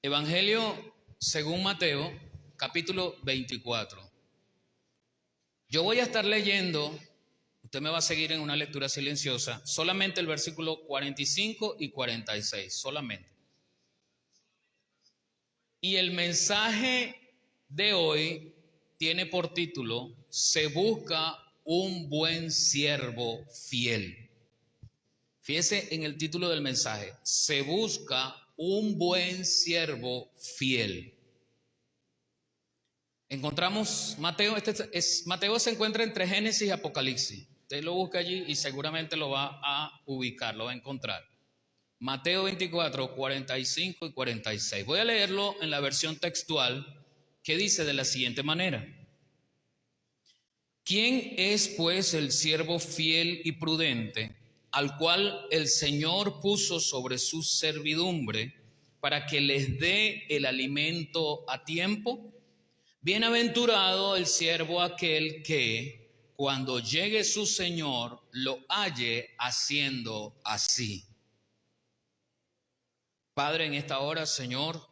Evangelio según Mateo, capítulo 24. Yo voy a estar leyendo, usted me va a seguir en una lectura silenciosa, solamente el versículo 45 y 46, solamente. Y el mensaje de hoy tiene por título: Se busca un buen siervo fiel. Fíjese en el título del mensaje: Se busca un buen siervo fiel. Encontramos Mateo, Mateo se encuentra entre Génesis y Apocalipsis. Usted lo busca allí y seguramente lo va a ubicar, lo va a encontrar. Mateo 24, 45 y 46. Voy a leerlo en la versión textual, que dice de la siguiente manera: ¿Quién es pues el siervo fiel y prudente, al cual el Señor puso sobre su servidumbre, para que les dé el alimento a tiempo? Bienaventurado el siervo aquel que, cuando llegue su Señor, lo halle haciendo así. Padre, en esta hora, Señor,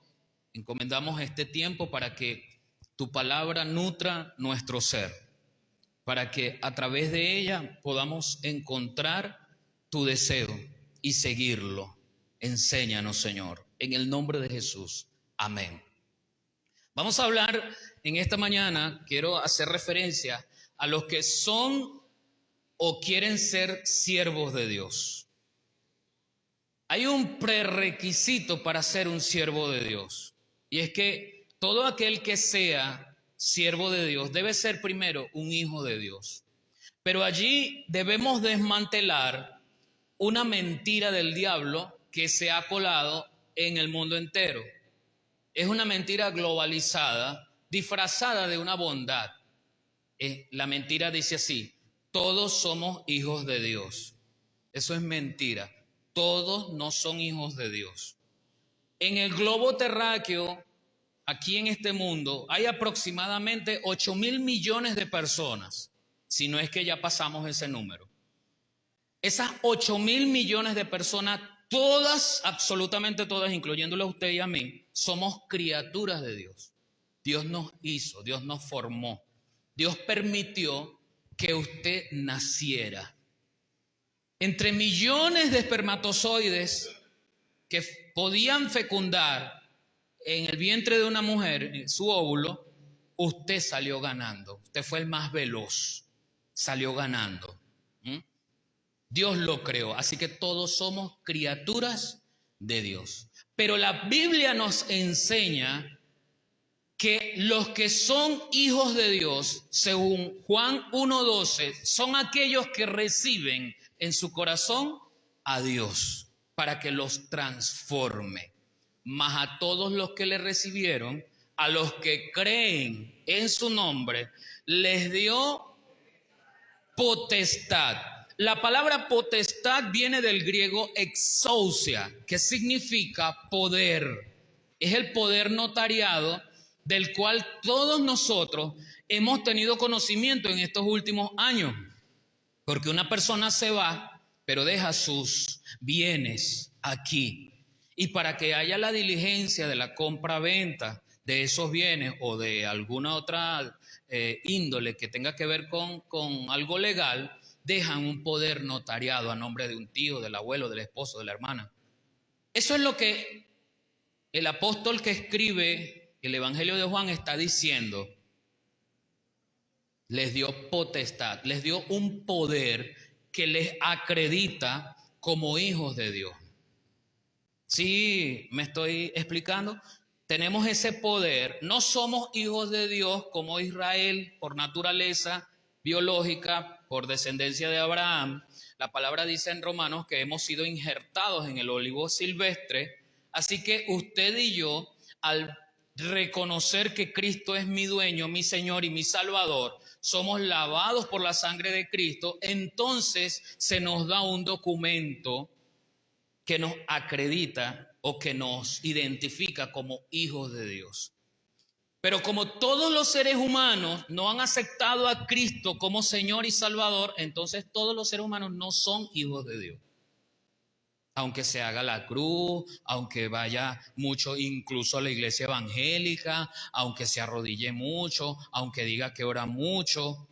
encomendamos este tiempo para que tu palabra nutra nuestro ser, para que a través de ella podamos encontrar tu deseo y seguirlo. Enséñanos, Señor, en el nombre de Jesús. Amén. Vamos a hablar en esta mañana, quiero hacer referencia a los que son o quieren ser siervos de Dios. Hay un prerequisito para ser un siervo de Dios, y es que todo aquel que sea siervo de Dios debe ser primero un hijo de Dios. Pero allí debemos desmantelar una mentira del diablo que se ha colado en el mundo entero. Es una mentira globalizada, disfrazada de una bondad. La mentira dice así: todos somos hijos de Dios. Eso es mentira. Todos no son hijos de Dios. En el globo terráqueo, aquí en este mundo, hay aproximadamente 8.000 millones de personas, si no es que ya pasamos ese número. Esas 8.000 millones de personas, todas, absolutamente todas, incluyéndolo a usted y a mí, somos criaturas de Dios. Dios nos hizo, Dios nos formó. Dios permitió que usted naciera. Entre millones de espermatozoides que podían fecundar en el vientre de una mujer, en su óvulo, usted salió ganando. Usted fue el más veloz, salió ganando. Dios lo creó, así que todos somos criaturas de Dios. Pero la Biblia nos enseña que los que son hijos de Dios, según Juan 1:12, son aquellos que reciben en su corazón a Dios para que los transforme. Mas a todos los que le recibieron, a los que creen en su nombre, les dio potestad. La palabra potestad viene del griego exousia, que significa poder. Es el poder notariado del cual todos nosotros hemos tenido conocimiento en estos últimos años. Porque una persona se va, pero deja sus bienes aquí. Y para que haya la diligencia de la compra-venta de esos bienes o de alguna otra índole que tenga que ver con algo legal, dejan un poder notariado a nombre de un tío, del abuelo, del esposo, de la hermana. Eso es lo que el apóstol que escribe el Evangelio de Juan está diciendo. Les dio potestad, les dio un poder que les acredita como hijos de Dios. ¿Sí me estoy explicando? Tenemos ese poder. No somos hijos de Dios como Israel por naturaleza biológica, por descendencia de Abraham. La palabra dice en Romanos que hemos sido injertados en el olivo silvestre. Así que usted y yo, al reconocer que Cristo es mi dueño, mi Señor y mi Salvador, somos lavados por la sangre de Cristo, entonces se nos da un documento que nos acredita o que nos identifica como hijos de Dios. Pero como todos los seres humanos no han aceptado a Cristo como Señor y Salvador, entonces todos los seres humanos no son hijos de Dios. aunque se haga la cruz, aunque vaya mucho incluso a la iglesia evangélica, aunque se arrodille mucho, aunque diga que ora mucho.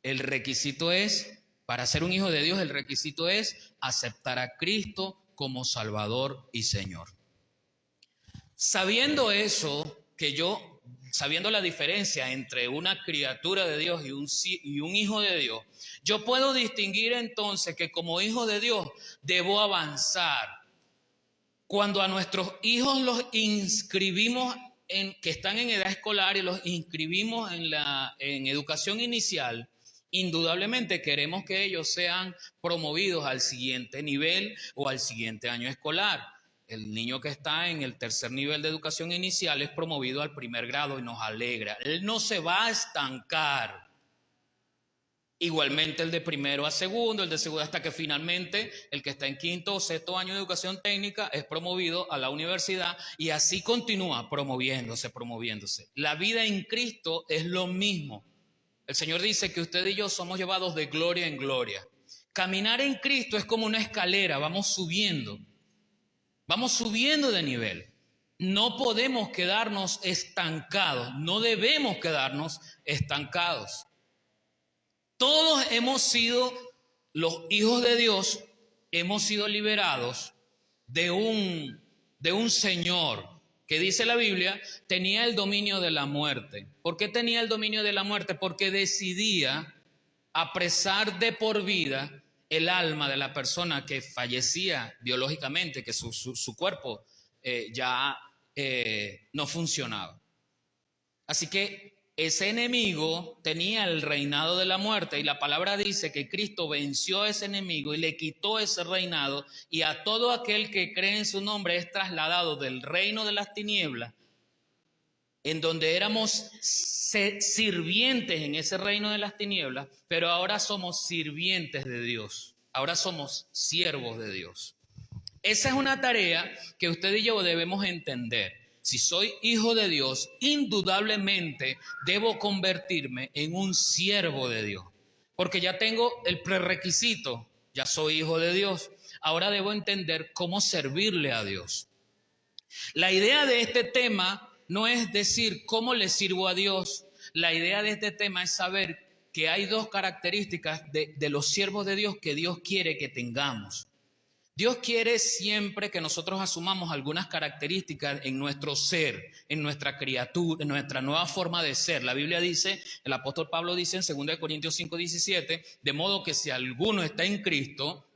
El requisito es, para ser un hijo de Dios, el requisito es aceptar a Cristo como Salvador y Señor. Sabiendo eso, sabiendo la diferencia entre una criatura de Dios y un hijo de Dios, yo puedo distinguir entonces que como hijo de Dios debo avanzar. Cuando a nuestros hijos los inscribimos que están en edad escolar y los inscribimos en educación inicial, indudablemente queremos que ellos sean promovidos al siguiente nivel o al siguiente año escolar. El niño que está en el tercer nivel de educación inicial es promovido al primer grado y nos alegra. Él no se va a estancar. Igualmente el de primero a segundo, el de segundo, hasta que finalmente el que está en quinto o sexto año de educación técnica es promovido a la universidad y así continúa promoviéndose. La vida en Cristo es lo mismo. El Señor dice que usted y yo somos llevados de gloria en gloria. Caminar en Cristo es como una escalera, vamos subiendo de nivel. No podemos quedarnos estancados, no debemos quedarnos estancados. Todos hemos sido, los hijos de Dios, hemos sido liberados de un señor que dice la Biblia, tenía el dominio de la muerte. ¿Por qué tenía el dominio de la muerte? Porque decidía apresar de por vida el alma de la persona que fallecía biológicamente, que su cuerpo ya no funcionaba. Así que ese enemigo tenía el reinado de la muerte y la palabra dice que Cristo venció a ese enemigo y le quitó ese reinado y a todo aquel que cree en su nombre es trasladado del reino de las tinieblas, en donde éramos sirvientes en ese reino de las tinieblas, pero ahora somos sirvientes de Dios, ahora somos siervos de Dios. Esa es una tarea que usted y yo debemos entender. Si soy hijo de Dios, indudablemente debo convertirme en un siervo de Dios, porque ya tengo el prerequisito, ya soy hijo de Dios. Ahora debo entender cómo servirle a Dios. La idea de este tema no es decir cómo le sirvo a Dios. La idea de este tema es saber que hay dos características de los siervos de Dios que Dios quiere que tengamos. Dios quiere siempre que nosotros asumamos algunas características en nuestro ser, en nuestra criatura, en nuestra nueva forma de ser. La Biblia dice, el apóstol Pablo dice en 2 Corintios 5:17, de modo que si alguno está en Cristo,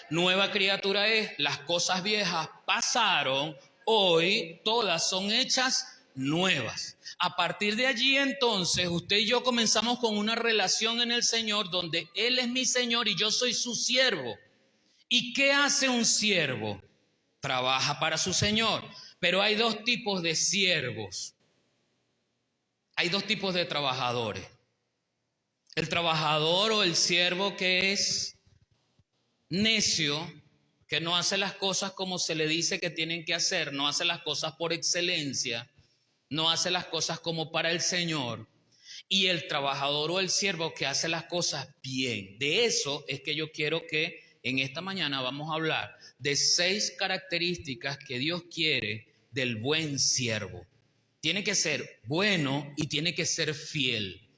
nueva criatura es, las cosas viejas pasaron, hoy todas son hechas nuevas. A partir de allí entonces usted y yo comenzamos con una relación en el Señor donde Él es mi Señor y yo soy su siervo. ¿Y qué hace un siervo? Trabaja para su Señor. Pero hay dos tipos de siervos. Hay dos tipos de trabajadores. El trabajador o el siervo que es necio, que no hace las cosas como se le dice que tienen que hacer, no hace las cosas por excelencia, no hace las cosas como para el Señor. Y el trabajador o el siervo que hace las cosas bien. De eso es que yo quiero que en esta mañana vamos a hablar de 6 características que Dios quiere del buen siervo. Tiene que ser bueno y tiene que ser fiel.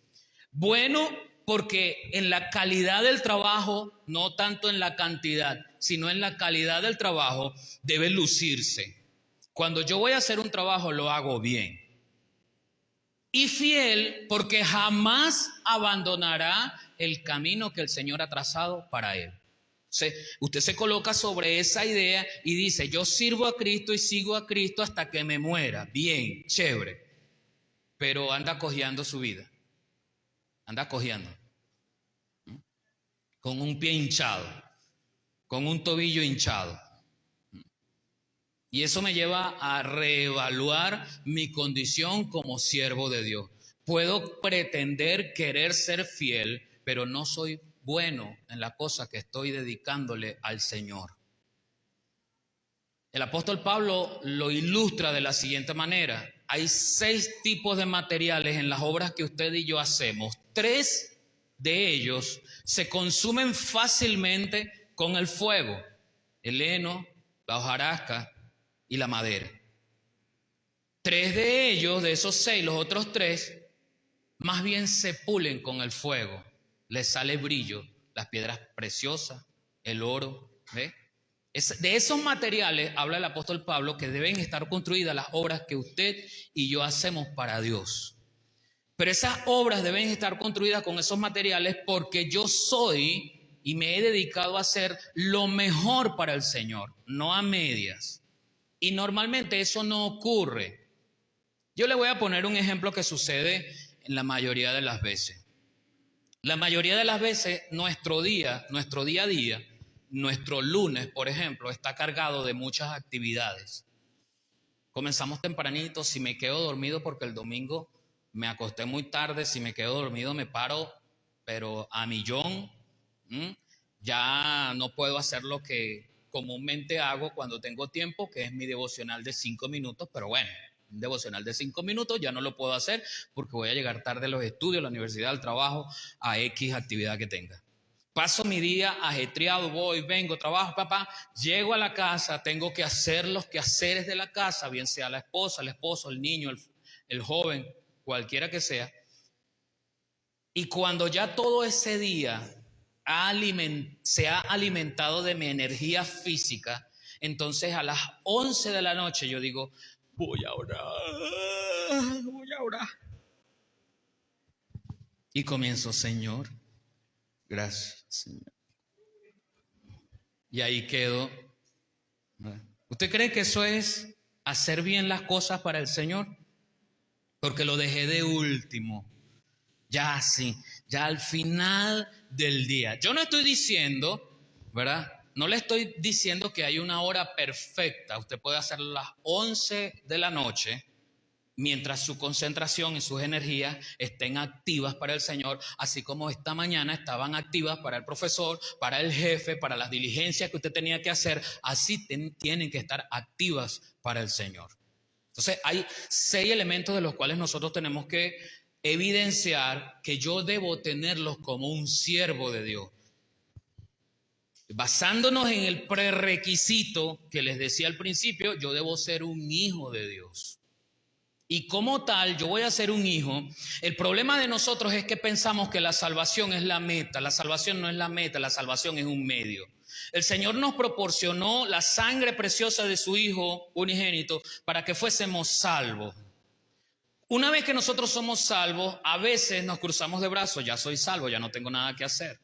Bueno porque en la calidad del trabajo, no tanto en la cantidad, sino en la calidad del trabajo, debe lucirse. Cuando yo voy a hacer un trabajo, lo hago bien. Y fiel porque jamás abandonará el camino que el Señor ha trazado para él. Usted se coloca sobre esa idea y dice, yo sirvo a Cristo y sigo a Cristo hasta que me muera. Bien, chévere. Pero anda cojeando su vida. Anda cojeando. Con un pie hinchado. Con un tobillo hinchado. Y eso me lleva a reevaluar mi condición como siervo de Dios. Puedo pretender querer ser fiel, pero no soy bueno en la cosa que estoy dedicándole al Señor. El apóstol Pablo lo ilustra de la siguiente manera. Hay 6 tipos de materiales en las obras que usted y yo hacemos. 3 de ellos se consumen fácilmente con el fuego. el heno, la hojarasca y la madera. 3 de ellos, de esos 6, los otros 3, más bien se pulen con el fuego. Les sale brillo, las piedras preciosas, el oro. ¿Ve? De esos materiales habla el apóstol Pablo, que deben estar construidas las obras que usted y yo hacemos para Dios. Pero esas obras deben estar construidas con esos materiales porque yo soy y me he dedicado a hacer lo mejor para el Señor, no a medias. Y normalmente eso no ocurre. Yo le voy a poner un ejemplo que sucede en la mayoría de las veces. La mayoría de las veces nuestro día a día, nuestro lunes, por ejemplo, está cargado de muchas actividades. Comenzamos tempranito, si me quedo dormido porque el domingo me acosté muy tarde, si me quedo dormido me paro, pero a millón, ya no puedo hacer lo que comúnmente hago cuando tengo tiempo, que es mi devocional de 5 minutos, pero bueno, un devocional de 5 minutos ya no lo puedo hacer porque voy a llegar tarde a los estudios, a la universidad, al trabajo, a X actividad que tenga. Paso mi día ajetreado, voy, vengo, trabajo, papá, llego a la casa, tengo que hacer los quehaceres de la casa, bien sea la esposa, el esposo, el niño, el joven, cualquiera que sea. Y cuando ya todo ese día se ha alimentado de mi energía física, entonces a las 11 de la noche yo digo, voy a orar. Y comienzo, Señor, gracias, Señor. Y ahí quedo. ¿Usted cree que eso es hacer bien las cosas para el Señor? Porque lo dejé de último. Ya así, ya al final del día. Yo no estoy diciendo, ¿verdad? No le estoy diciendo que hay una hora perfecta. Usted puede hacer las 11 de la noche mientras su concentración y sus energías estén activas para el Señor, así como esta mañana estaban activas para el profesor, para el jefe, para las diligencias que usted tenía que hacer, así tienen que estar activas para el Señor. Entonces hay 6 elementos de los cuales nosotros tenemos que evidenciar que yo debo tenerlos como un siervo de Dios. Basándonos en el prerequisito que les decía al principio, yo debo ser un hijo de Dios. Y como tal, yo voy a ser un hijo. El problema de nosotros es que pensamos que la salvación es la meta. La salvación no es la meta, la salvación es un medio. El Señor nos proporcionó la sangre preciosa de su Hijo unigénito para que fuésemos salvos. Una vez que nosotros somos salvos, a veces nos cruzamos de brazos, ya soy salvo, ya no tengo nada que hacer.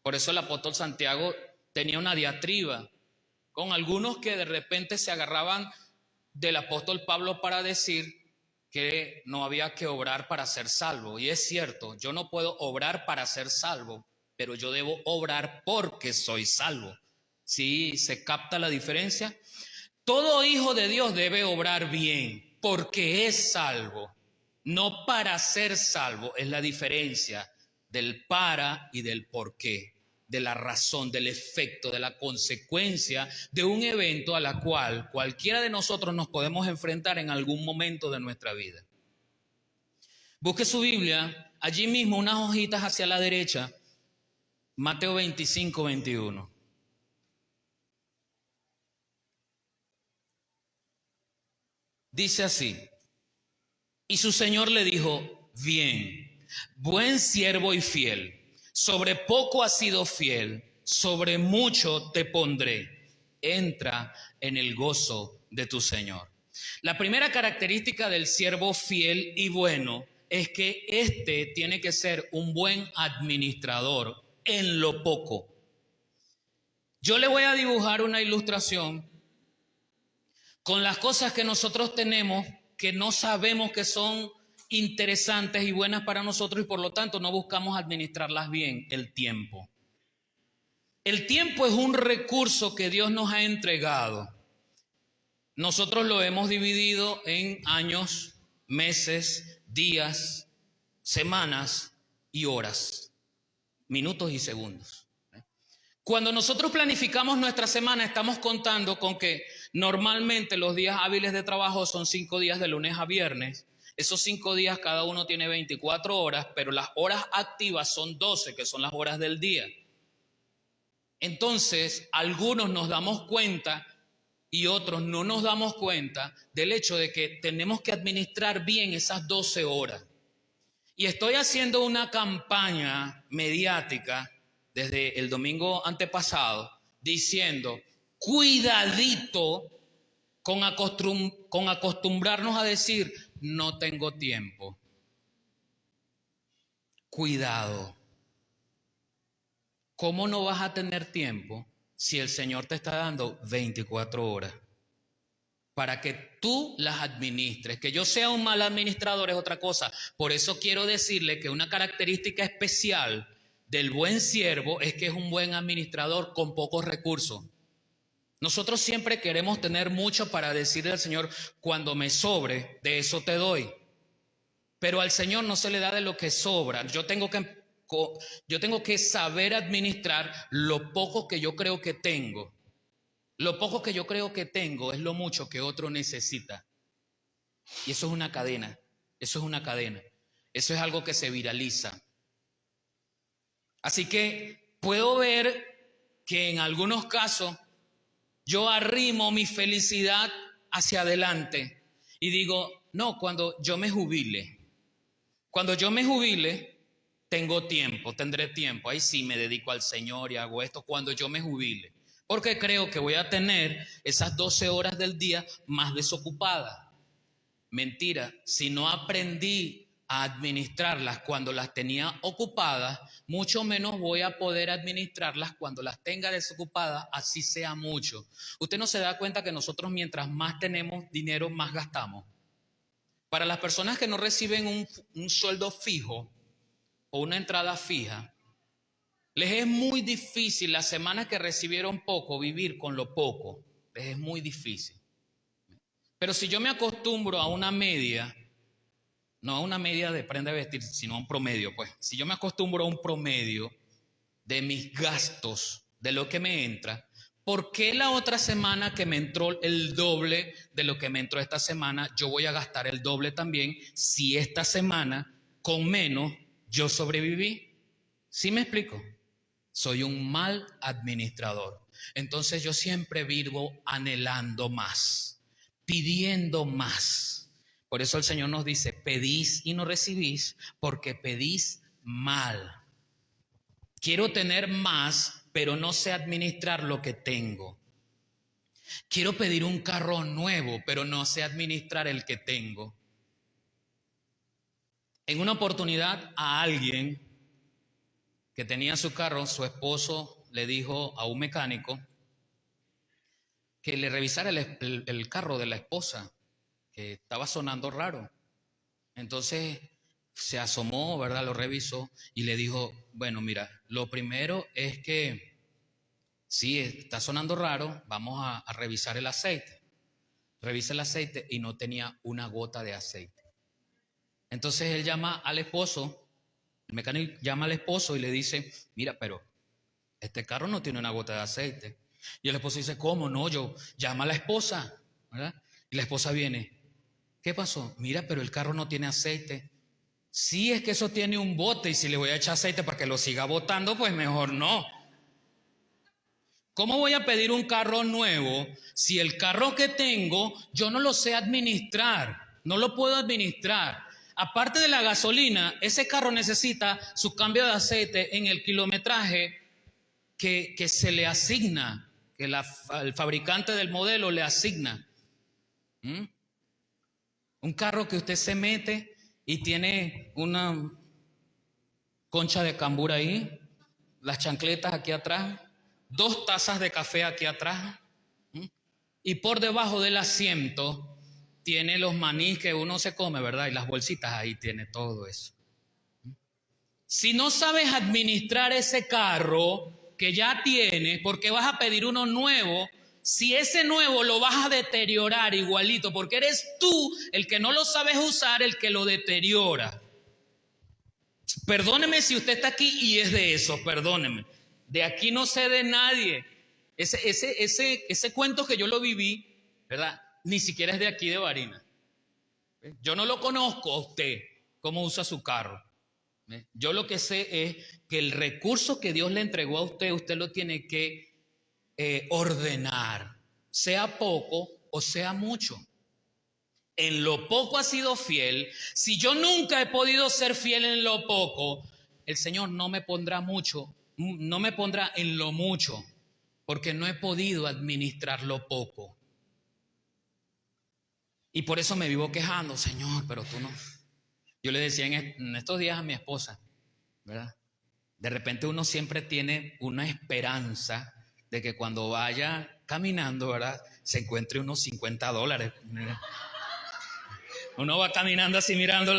Por eso el apóstol Santiago tenía una diatriba con algunos que de repente se agarraban del apóstol Pablo para decir que no había que obrar para ser salvo. Y es cierto, yo no puedo obrar para ser salvo, pero yo debo obrar porque soy salvo. ¿Sí se capta la diferencia? Todo hijo de Dios debe obrar bien porque es salvo, no para ser salvo. Es la diferencia del para y del por qué, de la razón, del efecto, de la consecuencia de un evento a la cual cualquiera de nosotros nos podemos enfrentar en algún momento de nuestra vida. Busque su Biblia, allí mismo unas hojitas hacia la derecha, Mateo 25, 21. Dice así, y su Señor le dijo, bien, buen siervo y fiel, sobre poco has sido fiel, sobre mucho te pondré, entra en el gozo de tu Señor. La primera característica del siervo fiel y bueno es que éste tiene que ser un buen administrador en lo poco. Yo le voy a dibujar una ilustración con las cosas que nosotros tenemos que no sabemos que son interesantes y buenas para nosotros y por lo tanto no buscamos administrarlas bien. El tiempo. El tiempo es un recurso que Dios nos ha entregado. Nosotros lo hemos dividido en años, meses, días, semanas y horas, minutos y segundos. Cuando nosotros planificamos nuestra semana, estamos contando con que normalmente los días hábiles de trabajo son 5 días de lunes a viernes. Esos 5 días cada uno tiene 24 horas, pero las horas activas son 12, que son las horas del día. Entonces, algunos nos damos cuenta y otros no nos damos cuenta del hecho de que tenemos que administrar bien esas 12 horas. Y estoy haciendo una campaña mediática desde el domingo antepasado diciendo, cuidadito con acostumbrarnos a decir, no tengo tiempo. Cuidado. ¿Cómo no vas a tener tiempo si el Señor te está dando 24 horas? Para que tú las administres. Que yo sea un mal administrador es otra cosa. Por eso quiero decirle que una característica especial del buen siervo es que es un buen administrador con pocos recursos. Nosotros siempre queremos tener mucho para decirle al Señor, cuando me sobre, de eso te doy. Pero al Señor no se le da de lo que sobra. Yo tengo que saber administrar lo poco que yo creo que tengo. Lo poco que yo creo que tengo es lo mucho que otro necesita. Y eso es una cadena. Eso es una cadena. Eso es algo que se viraliza. Así que puedo ver que en algunos casos yo arrimo mi felicidad hacia adelante y digo, no, cuando yo me jubile, tengo tiempo, tendré tiempo. Ahí sí me dedico al Señor y hago esto cuando yo me jubile. Porque creo que voy a tener esas 12 horas del día más desocupadas. Mentira, si no aprendí a administrarlas cuando las tenía ocupadas, mucho menos voy a poder administrarlas cuando las tenga desocupadas, así sea mucho. Usted no se da cuenta que nosotros mientras más tenemos dinero, más gastamos. Para las personas que no reciben un sueldo fijo o una entrada fija, les es muy difícil las semanas que recibieron poco vivir con lo poco. Les es muy difícil. Pero si yo me acostumbro a una media, no a una media de prenda de vestir, sino a un promedio, pues. Si yo me acostumbro a un promedio de mis gastos, de lo que me entra, ¿por qué la otra semana que me entró el doble de lo que me entró esta semana, yo voy a gastar el doble también si esta semana con menos yo sobreviví? ¿Sí me explico? Soy un mal administrador. Entonces yo siempre vivo anhelando más, pidiendo más. Por eso el Señor nos dice, pedís y no recibís porque pedís mal. Quiero tener más, pero no sé administrar lo que tengo. Quiero pedir un carro nuevo, pero no sé administrar el que tengo. En una oportunidad a alguien que tenía su carro, su esposo le dijo a un mecánico que le revisara el carro de la esposa, que estaba sonando raro. Entonces se asomó, ¿verdad? Lo revisó y le dijo, bueno, mira, lo primero es que sí, está sonando raro, vamos a revisar el aceite. Revisa el aceite y no tenía una gota de aceite. Entonces él llama al esposo, el mecánico llama al esposo y le dice, mira, pero este carro no tiene una gota de aceite. Y el esposo dice, ¿cómo no? Yo llama a la esposa, ¿verdad? Y la esposa viene, ¿qué pasó? Mira, pero el carro no tiene aceite. Sí, es que eso tiene un bote y si le voy a echar aceite para que lo siga botando, pues mejor no. ¿Cómo voy a pedir un carro nuevo si el carro que tengo yo no lo sé administrar? No lo puedo administrar. Aparte de la gasolina, ese carro necesita su cambio de aceite en el kilometraje que se le asigna, que el fabricante del modelo le asigna. Un carro que usted se mete y tiene una concha de cambur ahí, las chancletas aquí atrás, 2 tazas de café aquí atrás, y por debajo del asiento tiene los manís que uno se come, ¿verdad? Y las bolsitas, ahí tiene todo eso. Si no sabes administrar ese carro que ya tienes, porque vas a pedir uno nuevo, si ese nuevo lo vas a deteriorar igualito, porque eres tú el que no lo sabes usar, el que lo deteriora. Perdóneme si usted está aquí y es de eso, perdóneme. De aquí no sé de nadie. Ese cuento que yo lo viví, ¿verdad? Ni siquiera es de aquí de Barinas. Yo no lo conozco a usted, cómo usa su carro. Yo lo que sé es que el recurso que Dios le entregó a usted, usted lo tiene que ordenar, sea poco o sea mucho. En lo poco ha sido fiel. Si yo nunca he podido ser fiel en lo poco, el Señor no me pondrá mucho, no me pondrá en lo mucho, porque no he podido administrar lo poco. Y por eso me vivo quejando, Señor, pero tú no. Yo le decía en estos días a mi esposa, ¿verdad? De repente uno siempre tiene una esperanza de que cuando vaya caminando, ¿verdad?, se encuentre unos $50. Uno va caminando así mirando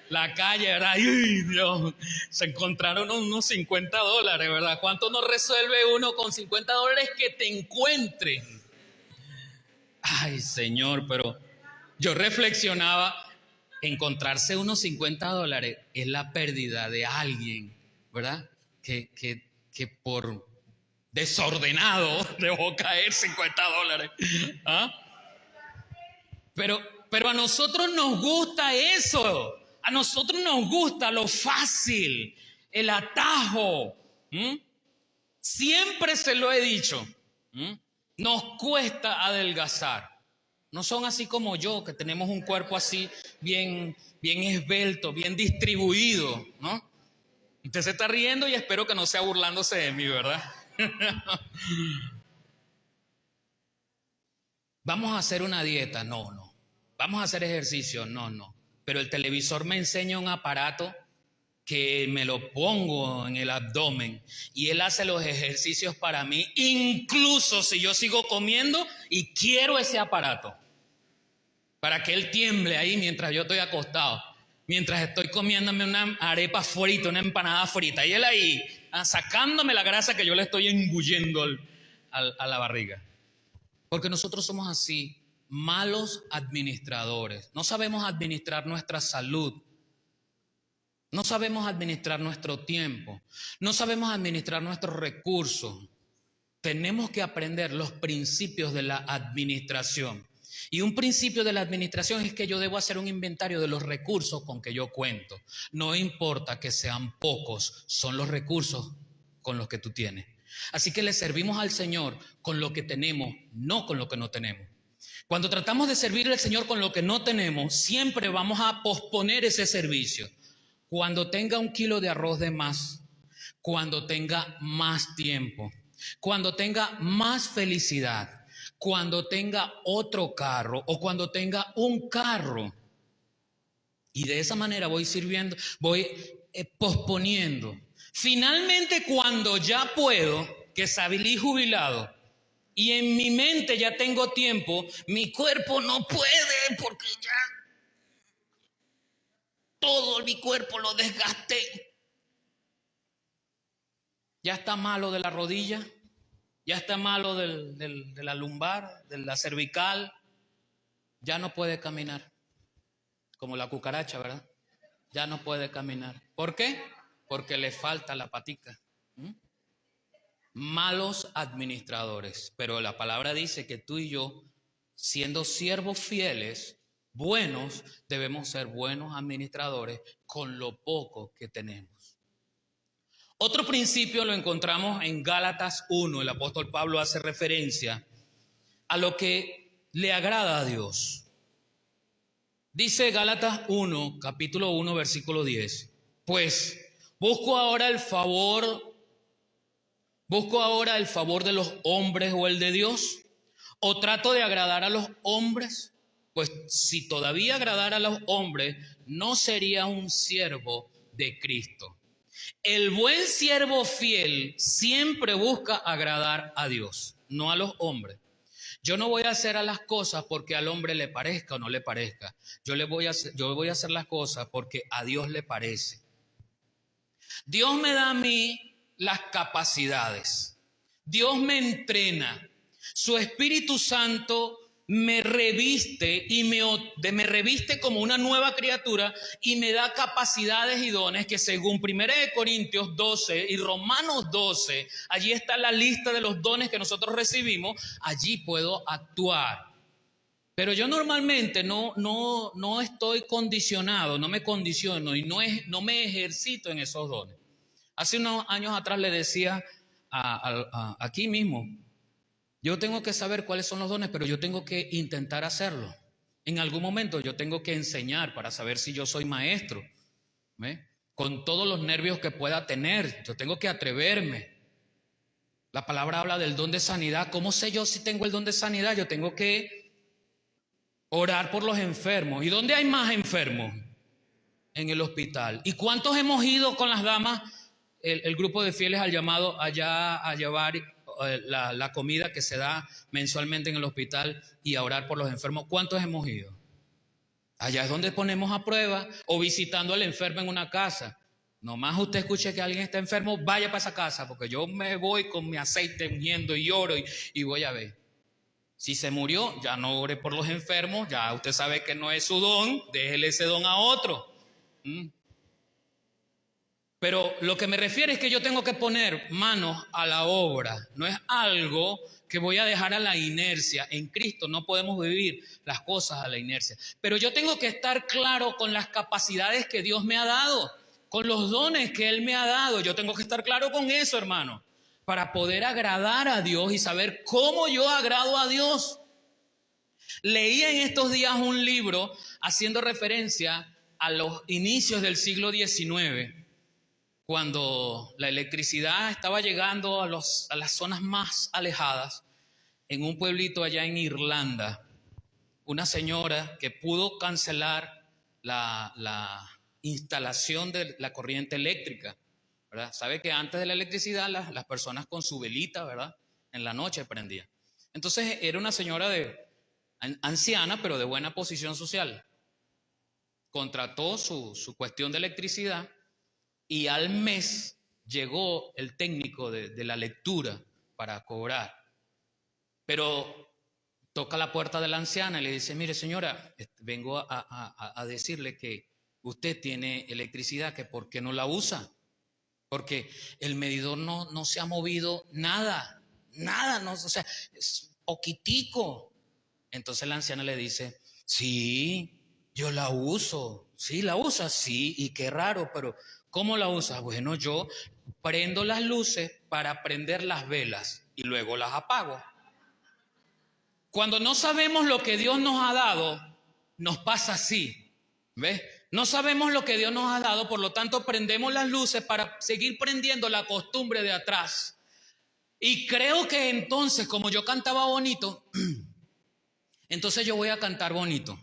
la calle, ¿verdad? ¡Ay, Dios! Se encontraron unos $50, ¿verdad? ¿Cuánto no resuelve uno con $50 que te encuentren? Ay, Señor, pero yo reflexionaba, encontrarse unos $50 es la pérdida de alguien, ¿verdad? Que por desordenado dejó caer $50. ¿Ah? Pero a nosotros nos gusta eso. A nosotros nos gusta lo fácil, el atajo. Siempre se lo he dicho. Nos cuesta adelgazar. No son así como yo, que tenemos un cuerpo así bien esbelto, bien distribuido, ¿no? Usted se está riendo y espero que no sea burlándose de mí, ¿verdad? ¿Vamos a hacer una dieta? No. ¿Vamos a hacer ejercicio? No. Pero el televisor me enseña un aparato que me lo pongo en el abdomen y él hace los ejercicios para mí, incluso si yo sigo comiendo y quiero ese aparato, para que él tiemble ahí mientras yo estoy acostado, mientras estoy comiéndome una arepa frita, una empanada frita, y él ahí sacándome la grasa que yo le estoy engullendo a la barriga. Porque nosotros somos así, malos administradores. No sabemos administrar nuestra salud. No sabemos administrar nuestro tiempo. No sabemos administrar nuestros recursos. Tenemos que aprender los principios de la administración. Y un principio de la administración es que yo debo hacer un inventario de los recursos con que yo cuento. No importa que sean pocos, son los recursos con los que tú tienes. Así que le servimos al Señor con lo que tenemos, no con lo que no tenemos. Cuando tratamos de servirle al Señor con lo que no tenemos, siempre vamos a posponer ese servicio. Cuando tenga 1 kilo de arroz de más, cuando tenga más tiempo, cuando tenga más felicidad, cuando tenga otro carro o cuando tenga un carro. Y de esa manera voy sirviendo, voy posponiendo. Finalmente, cuando ya puedo, que salí jubilado y en mi mente ya tengo tiempo, mi cuerpo no puede porque ya todo mi cuerpo lo desgasté. Ya está malo de la rodilla, ya está malo de la lumbar, de la cervical, ya no puede caminar, como la cucaracha, ¿verdad? Ya no puede caminar. ¿Por qué? Porque le falta la patica. Malos administradores, pero la palabra dice que tú y yo, siendo siervos fieles, buenos, debemos ser buenos administradores con lo poco que tenemos. Otro principio lo encontramos en Gálatas 1. El apóstol Pablo hace referencia a lo que le agrada a Dios. Dice Gálatas 1, capítulo 1, versículo 10. Pues busco ahora el favor de los hombres o el de Dios, o trato de agradar a los hombres. Pues si todavía agradara a los hombres, no sería un siervo de Cristo. El buen siervo fiel siempre busca agradar a Dios, no a los hombres. Yo no voy a hacer a las cosas porque al hombre le parezca o no le parezca. Yo voy a hacer las cosas porque a Dios le parece. Dios me da a mí las capacidades. Dios me entrena. Su Espíritu Santo me reviste y me reviste como una nueva criatura y me da capacidades y dones que según 1 Corintios 12 y Romanos 12, allí está la lista de los dones que nosotros recibimos, allí puedo actuar. Pero yo normalmente no estoy condicionado, no me condiciono y no me ejercito en esos dones. Hace unos años atrás le decía aquí mismo, yo tengo que saber cuáles son los dones, pero yo tengo que intentar hacerlo. En algún momento yo tengo que enseñar para saber si yo soy maestro. ¿Ve? Con todos los nervios que pueda tener, yo tengo que atreverme. La palabra habla del don de sanidad. ¿Cómo sé yo si tengo el don de sanidad? Yo tengo que orar por los enfermos. ¿Y dónde hay más enfermos? En el hospital. ¿Y cuántos hemos ido con las damas, el grupo de fieles al llamado allá a llevar la comida que se da mensualmente en el hospital y a orar por los enfermos? ¿Cuántos hemos ido? Allá es donde ponemos a prueba, o visitando al enfermo en una casa. Nomás usted escuche que alguien está enfermo, vaya para esa casa, porque yo me voy con mi aceite ungiendo y oro y voy a ver. Si se murió, ya no ore por los enfermos, ya usted sabe que no es su don, déjele ese don a otro. Pero lo que me refiere es que yo tengo que poner manos a la obra, no es algo que voy a dejar a la inercia. En Cristo no podemos vivir las cosas a la inercia, pero yo tengo que estar claro con las capacidades que Dios me ha dado, con los dones que Él me ha dado. Yo tengo que estar claro con eso, hermano, para poder agradar a Dios y saber cómo yo agrado a Dios. Leí en estos días un libro haciendo referencia a los inicios del siglo XIX, cuando la electricidad estaba llegando a las zonas más alejadas, en un pueblito allá en Irlanda, una señora que pudo cancelar la instalación de la corriente eléctrica, ¿verdad? Sabe que antes de la electricidad las personas con su velita, ¿verdad?, en la noche prendían. Entonces era una señora anciana, pero de buena posición social. Contrató su cuestión de electricidad y al mes llegó el técnico de la lectura para cobrar. Pero toca la puerta de la anciana y le dice: mire, señora, vengo a decirle que usted tiene electricidad, que ¿por qué no la usa? Porque el medidor no se ha movido nada, no, o sea, es poquitico. Entonces la anciana le dice: sí, yo la uso. Sí, la usa, sí, y qué raro, pero ¿cómo la usas? Bueno, yo prendo las luces para prender las velas y luego las apago. Cuando no sabemos lo que Dios nos ha dado, nos pasa así, ¿ves? No sabemos lo que Dios nos ha dado, por lo tanto prendemos las luces para seguir prendiendo la costumbre de atrás. Y creo que entonces, como yo cantaba bonito, entonces yo voy a cantar bonito.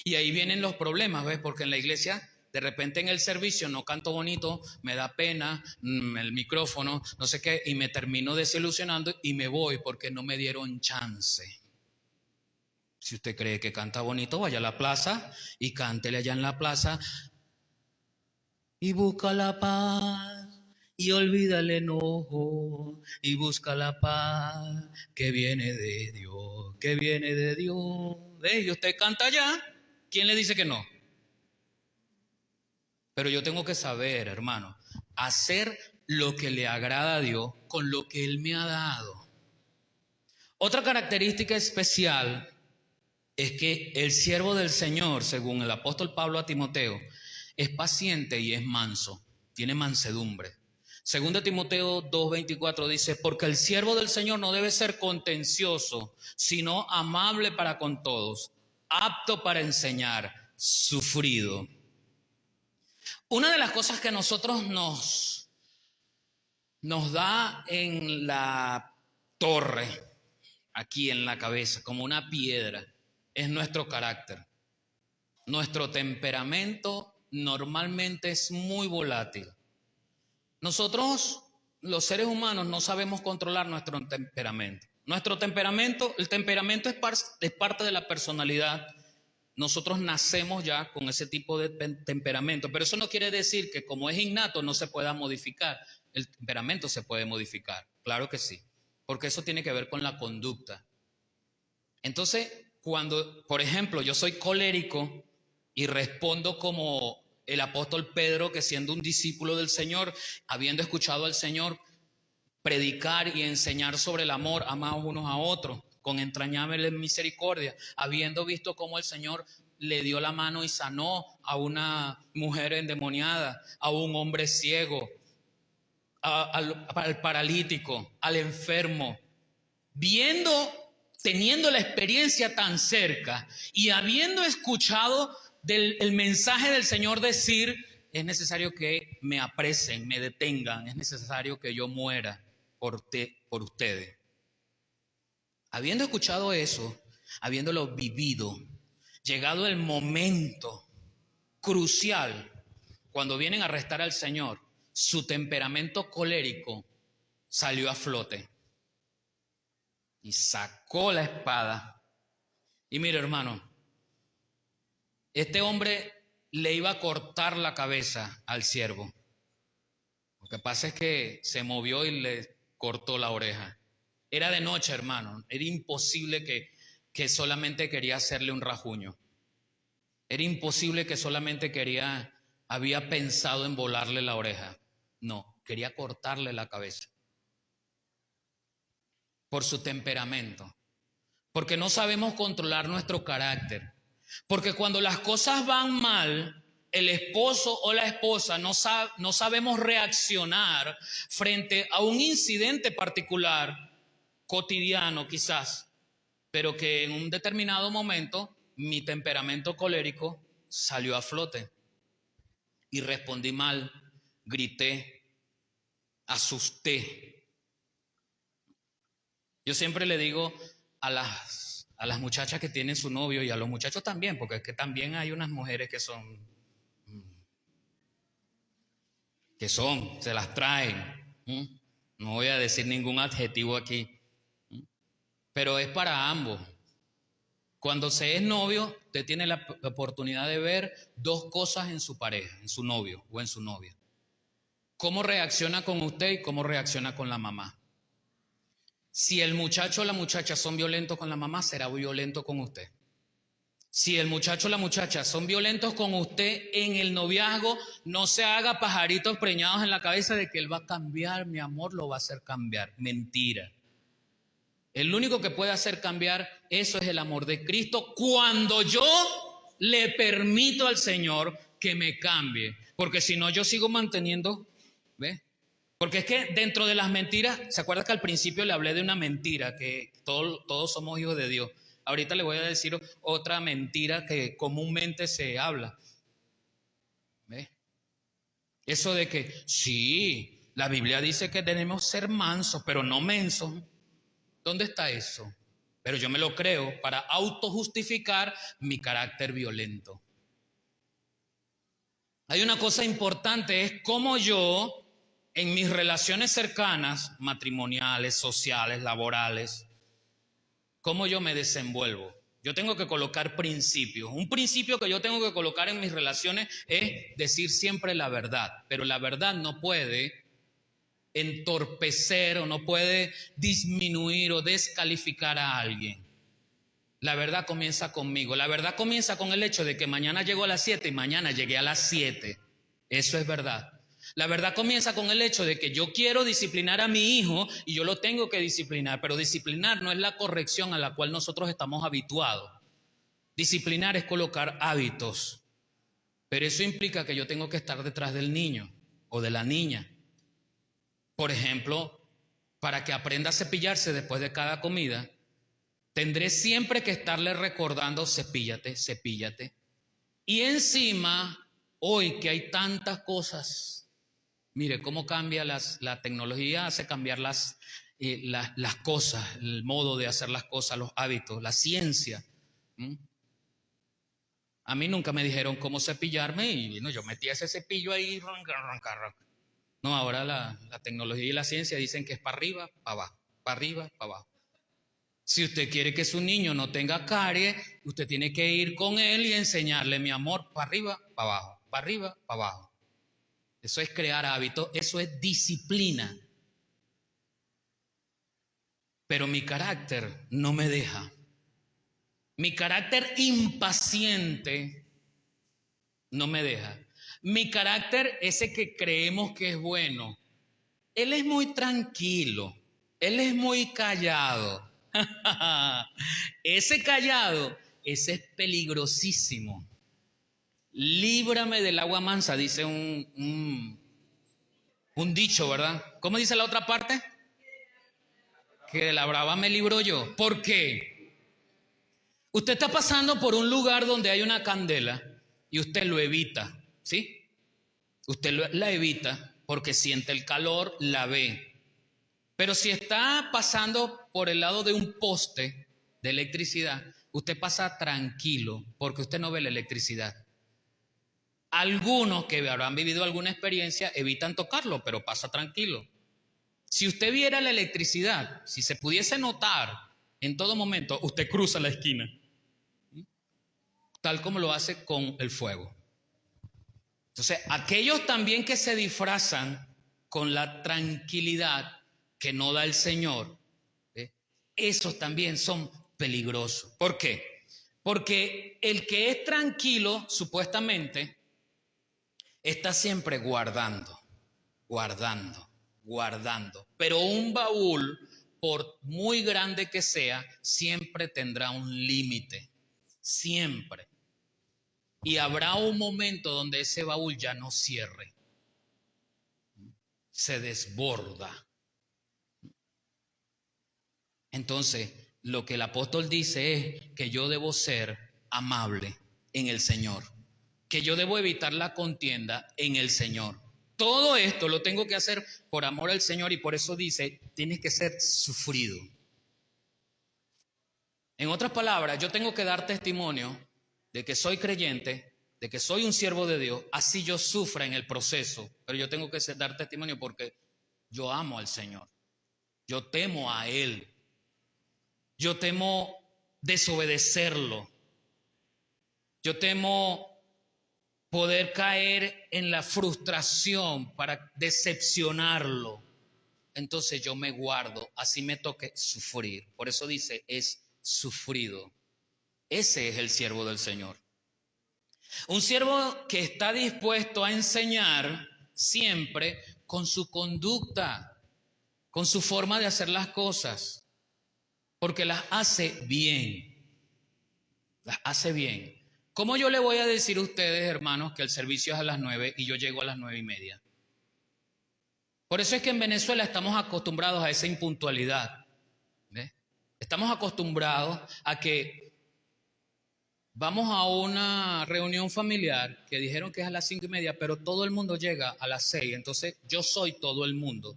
Y ahí vienen los problemas, ¿ves? Porque en la iglesia, de repente en el servicio no canto bonito, me da pena, el micrófono, no sé qué, y me termino desilusionando y me voy porque no me dieron chance. Si usted cree que canta bonito, vaya a la plaza y cántele allá en la plaza. Y busca la paz y olvida el enojo, y busca la paz que viene de Dios, que viene de Dios. ¿Ves? Y usted canta allá, ¿quién le dice que no? Pero yo tengo que saber, hermano, hacer lo que le agrada a Dios con lo que Él me ha dado. Otra característica especial es que el siervo del Señor, según el apóstol Pablo a Timoteo, es paciente y es manso, tiene mansedumbre. Según de Timoteo 2:24 dice: porque el siervo del Señor no debe ser contencioso, sino amable para con todos, apto para enseñar, sufrido. Una de las cosas que a nosotros nos da en la torre, aquí en la cabeza, como una piedra, es nuestro carácter. Nuestro temperamento normalmente es muy volátil. Nosotros, los seres humanos, no sabemos controlar nuestro temperamento. Nuestro temperamento, el temperamento es parte de la personalidad. Nosotros nacemos ya con ese tipo de temperamento, pero eso no quiere decir que como es innato no se pueda modificar. El temperamento se puede modificar, claro que sí, porque eso tiene que ver con la conducta. Entonces, cuando, por ejemplo, yo soy colérico y respondo como el apóstol Pedro, que siendo un discípulo del Señor, habiendo escuchado al Señor predicar y enseñar sobre el amor, amados unos a otros, con entrañable misericordia, habiendo visto cómo el Señor le dio la mano y sanó a una mujer endemoniada, a un hombre ciego, al paralítico, al enfermo, teniendo la experiencia tan cerca y habiendo escuchado el mensaje del Señor decir, es necesario que me apresen, me detengan, es necesario que yo muera por ustedes. Habiendo escuchado eso, habiéndolo vivido, llegado el momento crucial, cuando vienen a arrestar al Señor, su temperamento colérico salió a flote y sacó la espada. Y mire, hermano, este hombre le iba a cortar la cabeza al siervo. Lo que pasa es que se movió y le cortó la oreja. Era de noche, hermano. Era imposible que solamente quería hacerle un rajuño. Era imposible que solamente había pensado en volarle la oreja. No, quería cortarle la cabeza. Por su temperamento. Porque no sabemos controlar nuestro carácter. Porque cuando las cosas van mal, el esposo o la esposa no sabemos reaccionar frente a un incidente particular, cotidiano quizás, pero que en un determinado momento mi temperamento colérico salió a flote y respondí mal, grité, asusté. Yo siempre le digo a las muchachas que tienen su novio y a los muchachos también, porque es que también hay unas mujeres que se las traen. No voy a decir ningún adjetivo aquí, pero es para ambos. Cuando se es novio, usted tiene la oportunidad de ver dos cosas en su pareja, en su novio o en su novia. Cómo reacciona con usted y cómo reacciona con la mamá. Si el muchacho o la muchacha son violentos con la mamá, será violento con usted. Si el muchacho o la muchacha son violentos con usted en el noviazgo, no se haga pajaritos preñados en la cabeza de que él va a cambiar, mi amor, lo va a hacer cambiar. Mentira. El único que puede hacer cambiar eso es el amor de Cristo cuando yo le permito al Señor que me cambie. Porque si no, yo sigo manteniendo, ¿ves? Porque es que dentro de las mentiras, ¿se acuerda que al principio le hablé de una mentira? Que todos somos hijos de Dios. Ahorita le voy a decir otra mentira que comúnmente se habla. ¿Ves? Eso de que, sí, la Biblia dice que debemos ser mansos, pero no mensos. ¿Dónde está eso? Pero yo me lo creo para autojustificar mi carácter violento. Hay una cosa importante, es cómo yo, en mis relaciones cercanas, matrimoniales, sociales, laborales, cómo yo me desenvuelvo. Yo tengo que colocar principios. Un principio que yo tengo que colocar en mis relaciones es decir siempre la verdad, pero la verdad no puede entorpecer o no puede disminuir o descalificar a alguien. La verdad comienza conmigo. La verdad comienza con el hecho de que mañana llego a las 7 y mañana llegué a las 7. Eso es verdad. La verdad comienza con el hecho de que yo quiero disciplinar a mi hijo y yo lo tengo que disciplinar, pero disciplinar no es la corrección a la cual nosotros estamos habituados. Disciplinar es colocar hábitos, pero eso implica que yo tengo que estar detrás del niño o de la niña. Por ejemplo, para que aprenda a cepillarse después de cada comida, tendré siempre que estarle recordando, cepíllate, cepíllate. Y encima, hoy que hay tantas cosas, mire cómo cambia la tecnología, hace cambiar las cosas, el modo de hacer las cosas, los hábitos, la ciencia. A mí nunca me dijeron cómo cepillarme y yo metía ese cepillo ahí, No, ahora la tecnología y la ciencia dicen que es para arriba, para abajo, para arriba, para abajo. Si usted quiere que su niño no tenga caries, usted tiene que ir con él y enseñarle, mi amor, para arriba, para abajo, para arriba, para abajo. Eso es crear hábitos, eso es disciplina. Pero mi carácter no me deja. Mi carácter impaciente no me deja. Mi carácter, ese que creemos que es bueno, él es muy tranquilo, él es muy callado. Ese callado, ese es peligrosísimo. Líbrame del agua mansa, dice un Un dicho, ¿verdad? ¿Cómo dice la otra parte? Que de la brava me libro yo. ¿Por qué? Usted está pasando por un lugar donde hay una candela y usted lo evita, ¿sí? La evita porque siente el calor, la ve. Pero si está pasando por el lado de un poste de electricidad, usted pasa tranquilo porque usted no ve la electricidad. Algunos que habrán vivido alguna experiencia evitan tocarlo, pero pasa tranquilo. Si usted viera la electricidad, si se pudiese notar en todo momento, usted cruza la esquina, tal como lo hace con el fuego. Entonces, aquellos también que se disfrazan con la tranquilidad que no da el Señor, esos también son peligrosos. ¿Por qué? Porque el que es tranquilo, supuestamente, está siempre guardando. Pero un baúl, por muy grande que sea, siempre tendrá un límite. Siempre. Y habrá un momento donde ese baúl ya no cierre. Se desborda. Entonces, lo que el apóstol dice es que yo debo ser amable en el Señor, que yo debo evitar la contienda en el Señor. Todo esto lo tengo que hacer por amor al Señor y por eso dice, tienes que ser sufrido. En otras palabras, yo tengo que dar testimonio de que soy creyente, de que soy un siervo de Dios, así yo sufra en el proceso, pero yo tengo que dar testimonio porque yo amo al Señor, yo temo a Él. Yo temo desobedecerlo. Yo temo poder caer en la frustración para decepcionarlo. Entonces yo me guardo, así me toque sufrir. Por eso dice, es sufrido. Ese es el siervo del Señor. Un siervo que está dispuesto a enseñar siempre con su conducta, con su forma de hacer las cosas. Porque las hace bien. Las hace bien. ¿Cómo yo le voy a decir a ustedes, hermanos, que el servicio es a las 9 y yo llego a las 9:30? Por eso es que en Venezuela estamos acostumbrados a esa impuntualidad. ¿Ves? Estamos acostumbrados a que vamos a una reunión familiar que dijeron que es a las 5:30, pero todo el mundo llega a las 6. Entonces yo soy todo el mundo.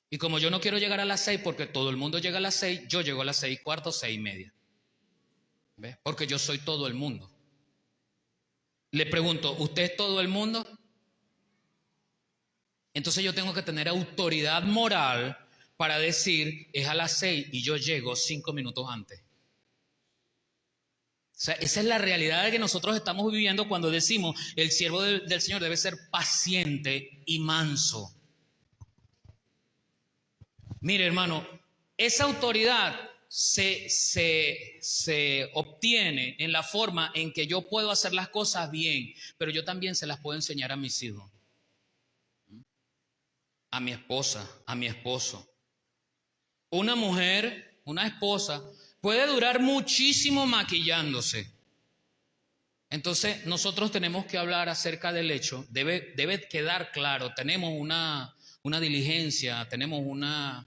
Y como yo no quiero llegar a las 6 porque todo el mundo llega a las 6, yo llego a las 6:15, 6:30. ¿Ves? Porque yo soy todo el mundo. Le pregunto, ¿usted es todo el mundo? Entonces yo tengo que tener autoridad moral para decir, es a las 6 y yo llego 5 minutos antes. O sea, esa es la realidad que nosotros estamos viviendo cuando decimos, el siervo del Señor debe ser paciente y manso. Mire, hermano, esa autoridad se obtiene en la forma en que yo puedo hacer las cosas bien, pero yo también se las puedo enseñar a mis hijos, a mi esposa, a mi esposo. Una mujer, una esposa, puede durar muchísimo maquillándose. Entonces, nosotros tenemos que hablar acerca del hecho, debe quedar claro, tenemos una diligencia, tenemos una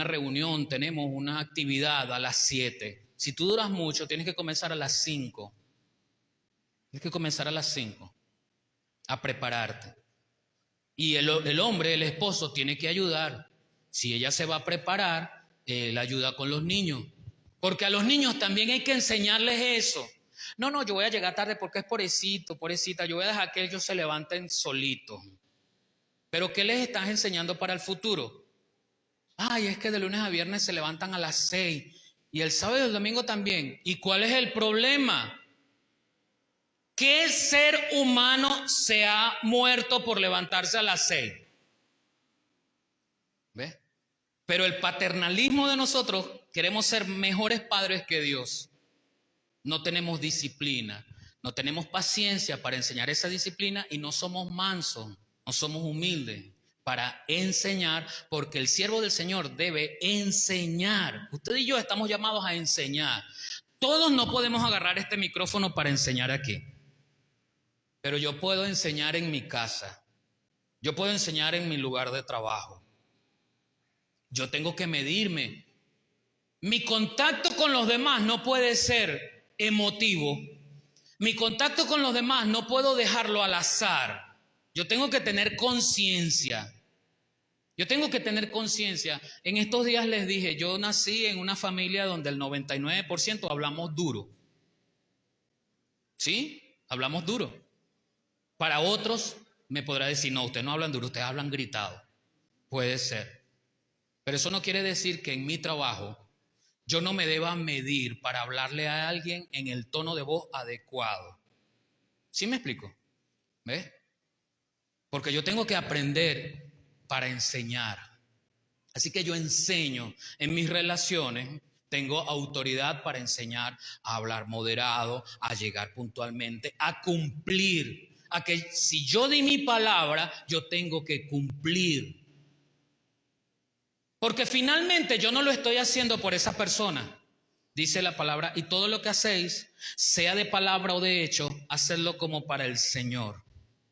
reunión, tenemos una actividad a las 7. Si tú duras mucho, tienes que comenzar a las 5. Tienes que comenzar a las 5 a prepararte. Y el hombre, el esposo, tiene que ayudar. Si ella se va a preparar, él ayuda con los niños. Porque a los niños también hay que enseñarles eso. No, yo voy a llegar tarde porque es pobrecito, pobrecita. Yo voy a dejar que ellos se levanten solitos. Pero ¿qué les estás enseñando para el futuro? Ay, es que de lunes a viernes se levantan a las 6 y el sábado y el domingo también. ¿Y cuál es el problema? ¿Qué ser humano se ha muerto por levantarse a las 6? ¿Ves? Pero el paternalismo de nosotros, queremos ser mejores padres que Dios. No tenemos disciplina, no tenemos paciencia para enseñar esa disciplina y no somos mansos, no somos humildes para enseñar, porque el siervo del Señor debe enseñar. Usted y yo estamos llamados a enseñar. Todos no podemos agarrar este micrófono para enseñar aquí, pero yo puedo enseñar en mi casa. Yo puedo enseñar en mi lugar de trabajo. Yo tengo que medirme. Mi contacto con los demás no puede ser emotivo. Mi contacto con los demás no puedo dejarlo al azar. Yo tengo que tener conciencia. Yo tengo que tener conciencia. En estos días les dije, yo nací en una familia donde el 99% hablamos duro. ¿Sí? Hablamos duro. Para otros me podrá decir, no, ustedes no hablan duro, ustedes hablan gritado. Puede ser. Pero eso no quiere decir que en mi trabajo yo no me deba medir para hablarle a alguien en el tono de voz adecuado. ¿Sí me explico? ¿Ves? Porque yo tengo que aprender para enseñar. Así que yo enseño en mis relaciones, tengo autoridad para enseñar a hablar moderado, a llegar puntualmente, a cumplir. A que si yo di mi palabra, yo tengo que cumplir. Porque finalmente yo no lo estoy haciendo por esa persona. Dice la palabra, y todo lo que hacéis, sea de palabra o de hecho, hacedlo como para el Señor.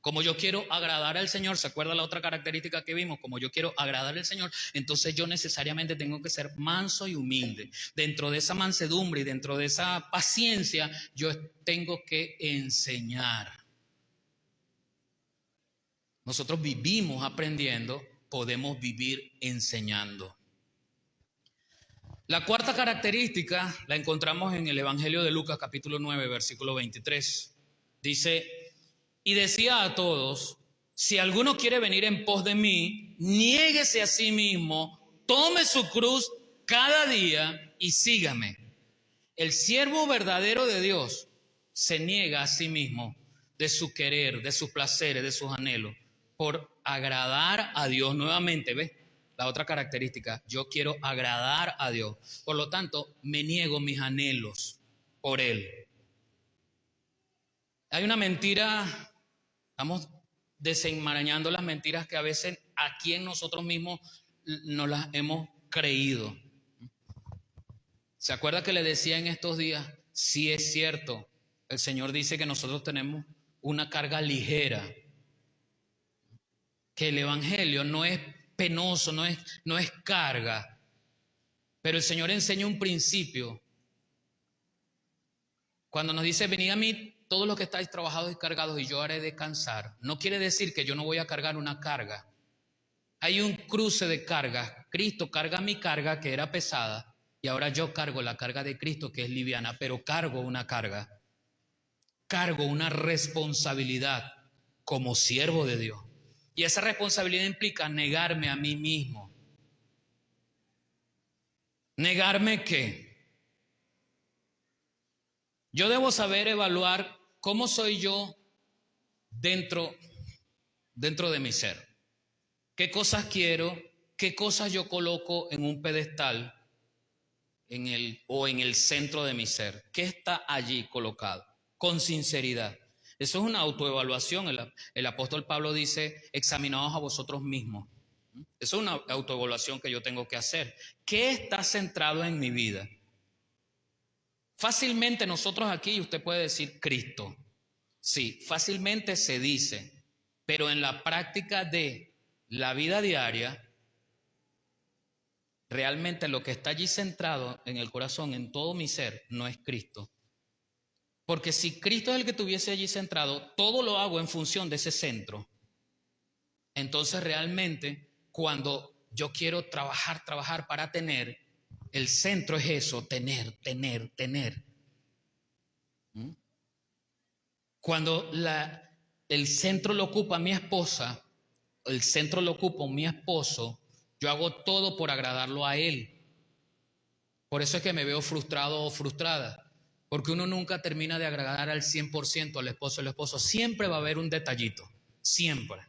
Como yo quiero agradar al Señor, ¿se acuerda la otra característica que vimos? Como yo quiero agradar al Señor, entonces yo necesariamente tengo que ser manso y humilde. Dentro de esa mansedumbre y dentro de esa paciencia, yo tengo que enseñar. Nosotros vivimos aprendiendo, podemos vivir enseñando. La cuarta característica la encontramos en el Evangelio de Lucas, capítulo 9, versículo 23. Dice, y decía a todos, si alguno quiere venir en pos de mí, niéguese a sí mismo, tome su cruz cada día y sígame. El siervo verdadero de Dios se niega a sí mismo de su querer, de sus placeres, de sus anhelos, por agradar a Dios nuevamente, ¿ves? La otra característica, yo quiero agradar a Dios. Por lo tanto, me niego mis anhelos por Él. Hay una mentira, estamos desenmarañando las mentiras que a veces aquí en nosotros mismos nos las hemos creído. ¿Se acuerda que le decía en estos días? Sí es cierto, el Señor dice que nosotros tenemos una carga ligera, que el Evangelio no es penoso, no es carga, pero el Señor enseña un principio. Cuando nos dice, venid a mí todos los que estáis trabajados y cargados y yo haré descansar, no quiere decir que yo no voy a cargar una carga. Hay un cruce de cargas. Cristo carga mi carga que era pesada y ahora yo cargo la carga de Cristo que es liviana, pero cargo una carga, cargo una responsabilidad como siervo de Dios. Y esa responsabilidad implica negarme a mí mismo. ¿Negarme qué? Yo debo saber evaluar cómo soy yo dentro de mi ser. ¿Qué cosas quiero? ¿Qué cosas yo coloco en un pedestal en el centro de mi ser? ¿Qué está allí colocado? Con sinceridad. Eso es una autoevaluación. El apóstol Pablo dice, examinaos a vosotros mismos. Eso es una autoevaluación que yo tengo que hacer. ¿Qué está centrado en mi vida? Fácilmente nosotros aquí, usted puede decir Cristo. Sí, fácilmente se dice, pero en la práctica de la vida diaria, realmente lo que está allí centrado en el corazón, en todo mi ser, no es Cristo. Porque si Cristo es el que estuviese allí centrado, todo lo hago en función de ese centro. Entonces realmente cuando yo quiero trabajar para tener, el centro es eso, tener. Cuando el centro lo ocupa mi esposa, el centro lo ocupa mi esposo, yo hago todo por agradarlo a él. Por eso es que me veo frustrado o frustrada. Porque uno nunca termina de agradar al 100% al esposo. El esposo siempre va a haber un detallito. Siempre.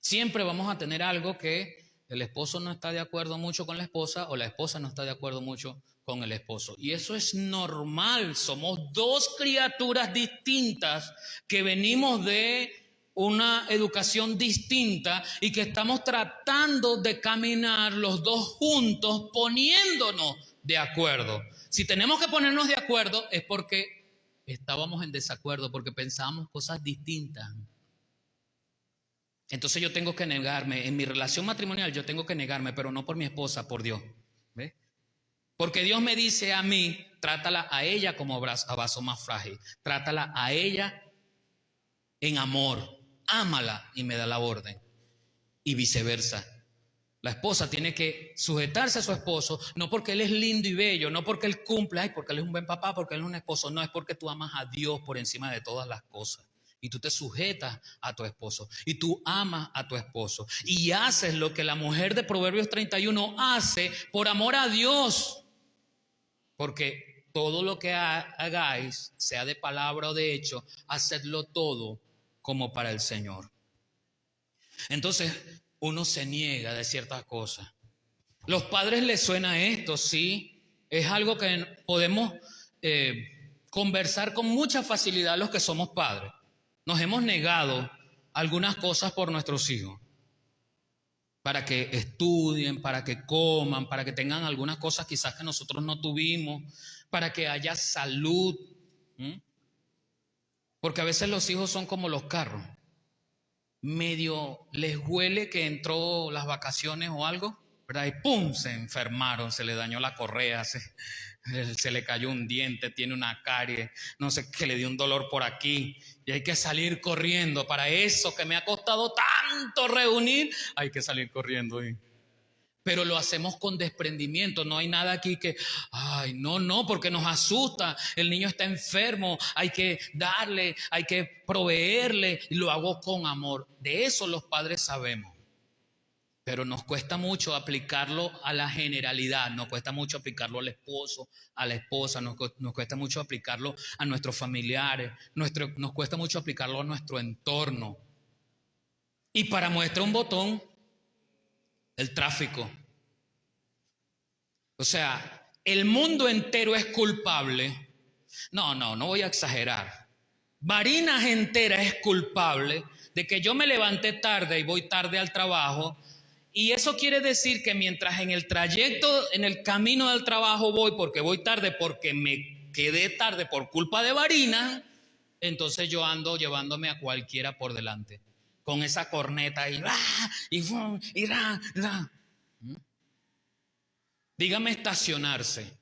Siempre vamos a tener algo que el esposo no está de acuerdo mucho con la esposa o la esposa no está de acuerdo mucho con el esposo. Y eso es normal. Somos dos criaturas distintas que venimos de una educación distinta y que estamos tratando de caminar los dos juntos poniéndonos de acuerdo. Si tenemos que ponernos de acuerdo es porque estábamos en desacuerdo, porque pensábamos cosas distintas. Entonces yo tengo que negarme, en mi relación matrimonial yo tengo que negarme, pero no por mi esposa, por Dios. ¿Ves? Porque Dios me dice a mí, trátala a ella como a vaso más frágil, trátala a ella en amor, ámala y me da la orden. Y viceversa. La esposa tiene que sujetarse a su esposo, no porque él es lindo y bello, no porque él cumple, ay, porque él es un buen papá, porque él es un esposo, no, es porque tú amas a Dios por encima de todas las cosas. Y tú te sujetas a tu esposo, y tú amas a tu esposo, y haces lo que la mujer de Proverbios 31 hace por amor a Dios. Porque todo lo que hagáis, sea de palabra o de hecho, hacedlo todo como para el Señor. Entonces, uno se niega de ciertas cosas. Los padres les suena esto, sí. Es algo que podemos conversar con mucha facilidad los que somos padres. Nos hemos negado algunas cosas por nuestros hijos. Para que estudien, para que coman, para que tengan algunas cosas quizás que nosotros no tuvimos, para que haya salud. Porque a veces los hijos son como los carros. Medio les huele que entró las vacaciones o algo, ¿verdad? Y ¡pum! Se enfermaron, se le dañó la correa, se le cayó un diente, tiene una carie, no sé qué, le dio un dolor por aquí. Y hay que salir corriendo para eso que me ha costado tanto reunir. Hay que salir corriendo. Pero lo hacemos con desprendimiento. No hay nada aquí que, ay, no, porque nos asusta. El niño está enfermo, hay que darle, hay que proveerle. Y lo hago con amor. De eso los padres sabemos. Pero nos cuesta mucho aplicarlo a la generalidad. Nos cuesta mucho aplicarlo al esposo, a la esposa. Nos cuesta mucho aplicarlo a nuestros familiares. Nos cuesta mucho aplicarlo a nuestro entorno. Y para muestra un botón, el tráfico. O sea, el mundo entero es culpable. No voy a exagerar. Barinas entera es culpable de que yo me levanté tarde y voy tarde al trabajo. Y eso quiere decir que mientras en el trayecto, en el camino del trabajo porque voy tarde, porque me quedé tarde por culpa de Barinas, entonces yo ando llevándome a cualquiera por delante. Con esa corneta y ra. Dígame estacionarse.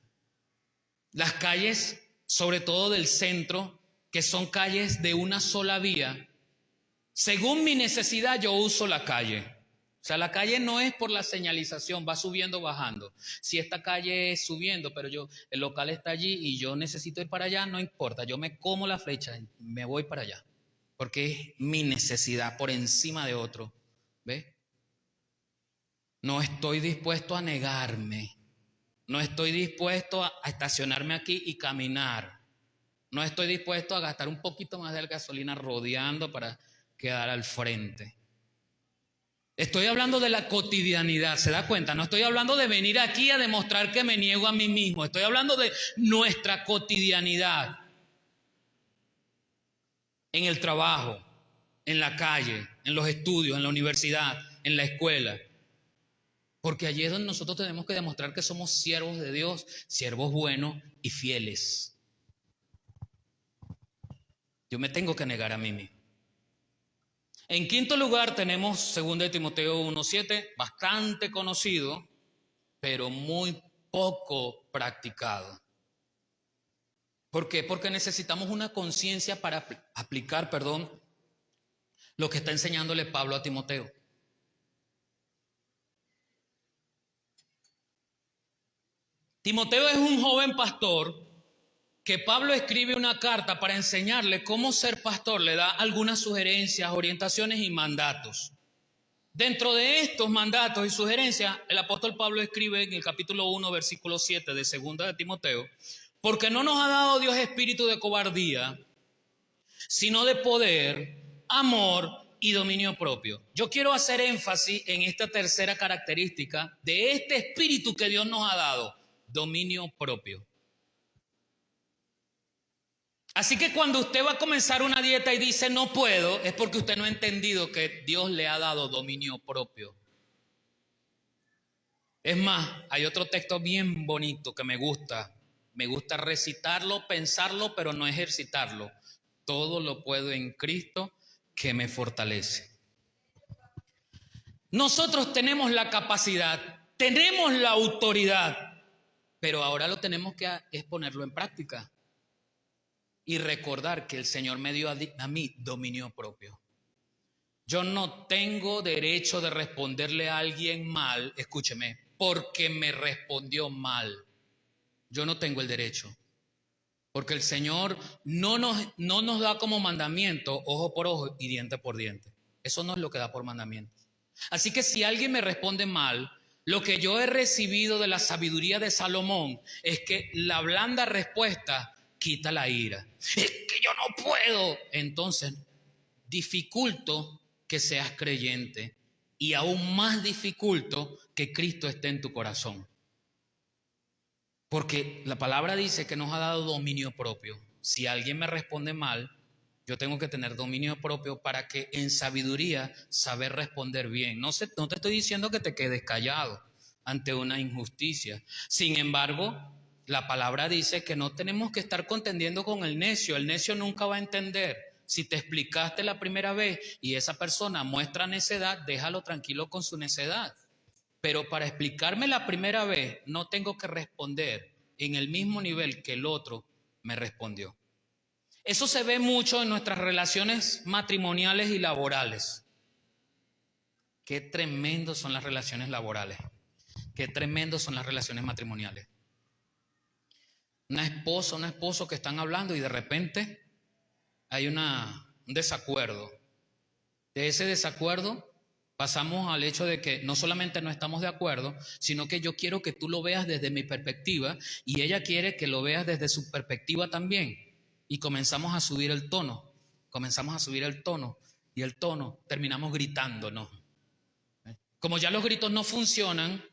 Las calles, sobre todo del centro, que son calles de una sola vía, según mi necesidad yo uso la calle. O sea, la calle no es por la señalización, va subiendo, bajando. Si esta calle es subiendo, pero el local está allí y yo necesito ir para allá, no importa, yo me como la flecha, me voy para allá. Porque es mi necesidad por encima de otro. ¿Ves? No estoy dispuesto a negarme. No estoy dispuesto a estacionarme aquí y caminar. No estoy dispuesto a gastar un poquito más de gasolina rodeando para quedar al frente. Estoy hablando de la cotidianidad, ¿se da cuenta? No estoy hablando de venir aquí a demostrar que me niego a mí mismo. Estoy hablando de nuestra cotidianidad. En el trabajo, en la calle, en los estudios, en la universidad, en la escuela. Porque allí es donde nosotros tenemos que demostrar que somos siervos de Dios, siervos buenos y fieles. Yo me tengo que negar a mí mismo. En quinto lugar tenemos 2 Timoteo 1:7, bastante conocido, pero muy poco practicado. ¿Por qué? Porque necesitamos una conciencia para aplicar, lo que está enseñándole Pablo a Timoteo. Timoteo es un joven pastor que Pablo escribe una carta para enseñarle cómo ser pastor. Le da algunas sugerencias, orientaciones y mandatos. Dentro de estos mandatos y sugerencias, el apóstol Pablo escribe en el capítulo 1, versículo 7 de 2 de Timoteo: porque no nos ha dado Dios espíritu de cobardía, sino de poder, amor y dominio propio. Yo quiero hacer énfasis en esta tercera característica de este espíritu que Dios nos ha dado: dominio propio. Así que cuando usted va a comenzar una dieta y dice no puedo, es porque usted no ha entendido que Dios le ha dado dominio propio. Es más, hay otro texto bien bonito que me gusta. Me gusta recitarlo, pensarlo, pero no ejercitarlo. Todo lo puedo en Cristo que me fortalece. Nosotros tenemos la capacidad, tenemos la autoridad, pero ahora lo tenemos que es ponerlo en práctica y recordar que el Señor me dio a mí dominio propio. Yo no tengo derecho de responderle a alguien mal, escúcheme, porque me respondió mal. Yo no tengo el derecho. Porque el Señor no nos da como mandamiento ojo por ojo y diente por diente. Eso no es lo que da por mandamiento. Así que si alguien me responde mal, lo que yo he recibido de la sabiduría de Salomón es que la blanda respuesta quita la ira. Es que yo no puedo. Entonces, dificulto que seas creyente y aún más dificulto que Cristo esté en tu corazón. Porque la palabra dice que nos ha dado dominio propio. Si alguien me responde mal, yo tengo que tener dominio propio para que en sabiduría saber responder bien. No te estoy diciendo que te quedes callado ante una injusticia. Sin embargo, la palabra dice que no tenemos que estar contendiendo con el necio. El necio nunca va a entender. Si te explicaste la primera vez y esa persona muestra necedad, déjalo tranquilo con su necedad. Pero para explicarme la primera vez, no tengo que responder en el mismo nivel que el otro me respondió. Eso se ve mucho en nuestras relaciones matrimoniales y laborales. Qué tremendos son las relaciones laborales. Qué tremendos son las relaciones matrimoniales. Una esposa, un esposo que están hablando y de repente hay un desacuerdo. De ese desacuerdo pasamos al hecho de que no solamente no estamos de acuerdo, sino que yo quiero que tú lo veas desde mi perspectiva y ella quiere que lo veas desde su perspectiva también. Y comenzamos a subir el tono, y el tono terminamos gritándonos. Como ya los gritos no funcionan,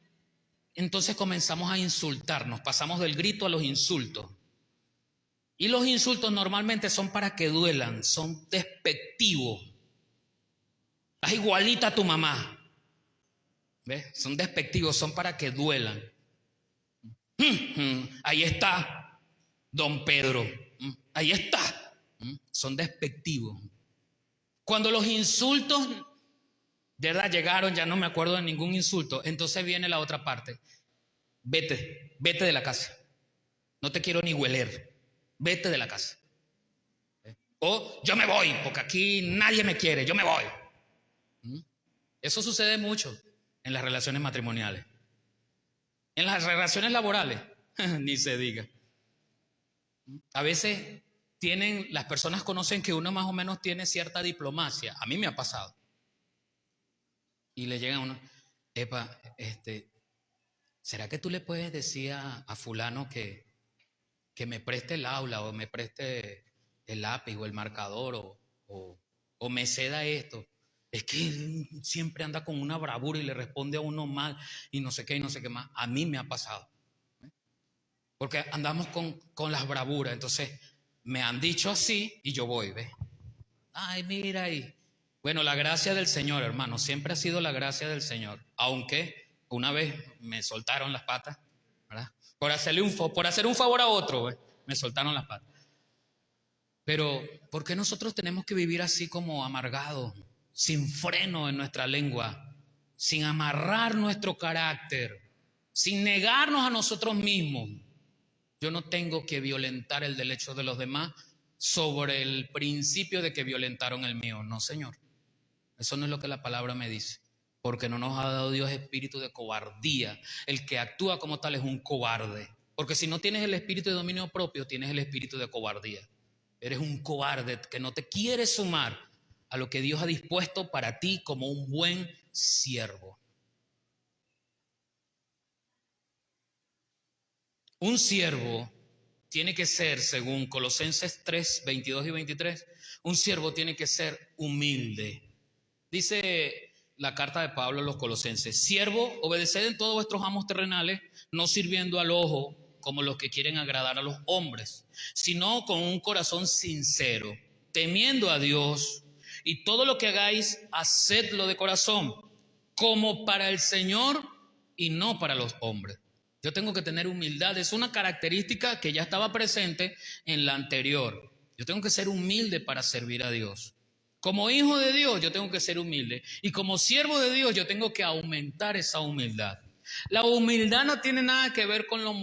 entonces comenzamos a insultarnos, pasamos del grito a los insultos. Y los insultos normalmente son para que duelan, son despectivos. Estás igualita a tu mamá. ¿Ves? Son despectivos, son para que duelan. Ahí está don Pedro. Ahí está. Son despectivos. Cuando los insultos de verdad llegaron, ya no me acuerdo de ningún insulto, entonces viene la otra parte. Vete de la casa. No te quiero ni hueler. Vete de la casa. O yo me voy, porque aquí nadie me quiere, yo me voy. Eso sucede mucho en las relaciones matrimoniales. En las relaciones laborales, ni se diga. A veces las personas conocen que uno más o menos tiene cierta diplomacia. A mí me ha pasado. Y le llega a uno, epa, ¿será que tú le puedes decir a fulano que me preste el aula o me preste el lápiz o el marcador o me ceda esto? Es que él siempre anda con una bravura y le responde a uno mal y no sé qué más. A mí me ha pasado. Porque andamos con las bravuras. Entonces me han dicho así y yo voy, ¿ves? Ay, mira ahí. Bueno, la gracia del Señor, hermano, siempre ha sido la gracia del Señor. Aunque una vez me soltaron las patas, ¿verdad? Por hacer un favor a otro, ¿ves? Me soltaron las patas. Pero, ¿por qué nosotros tenemos que vivir así como amargados? Sin freno en nuestra lengua, sin amarrar nuestro carácter, sin negarnos a nosotros mismos. Yo no tengo que violentar el derecho de los demás sobre el principio de que violentaron el mío. No, Señor. Eso no es lo que la palabra me dice. Porque no nos ha dado Dios espíritu de cobardía. El que actúa como tal es un cobarde. Porque si no tienes el espíritu de dominio propio, tienes el espíritu de cobardía. Eres un cobarde que no te quiere sumar a lo que Dios ha dispuesto para ti como un buen siervo. Un siervo tiene que ser, según Colosenses 3, 22 y 23, un siervo tiene que ser humilde. Dice la carta de Pablo a los Colosenses: siervo, obedeced en todos vuestros amos terrenales, no sirviendo al ojo como los que quieren agradar a los hombres, sino con un corazón sincero, temiendo a Dios. Y todo lo que hagáis, hacedlo de corazón, como para el Señor y no para los hombres. Yo tengo que tener humildad. Es una característica que ya estaba presente en la anterior. Yo tengo que ser humilde para servir a Dios. Como hijo de Dios yo tengo que ser humilde y como siervo de Dios yo tengo que aumentar esa humildad. La humildad no tiene nada que ver con lo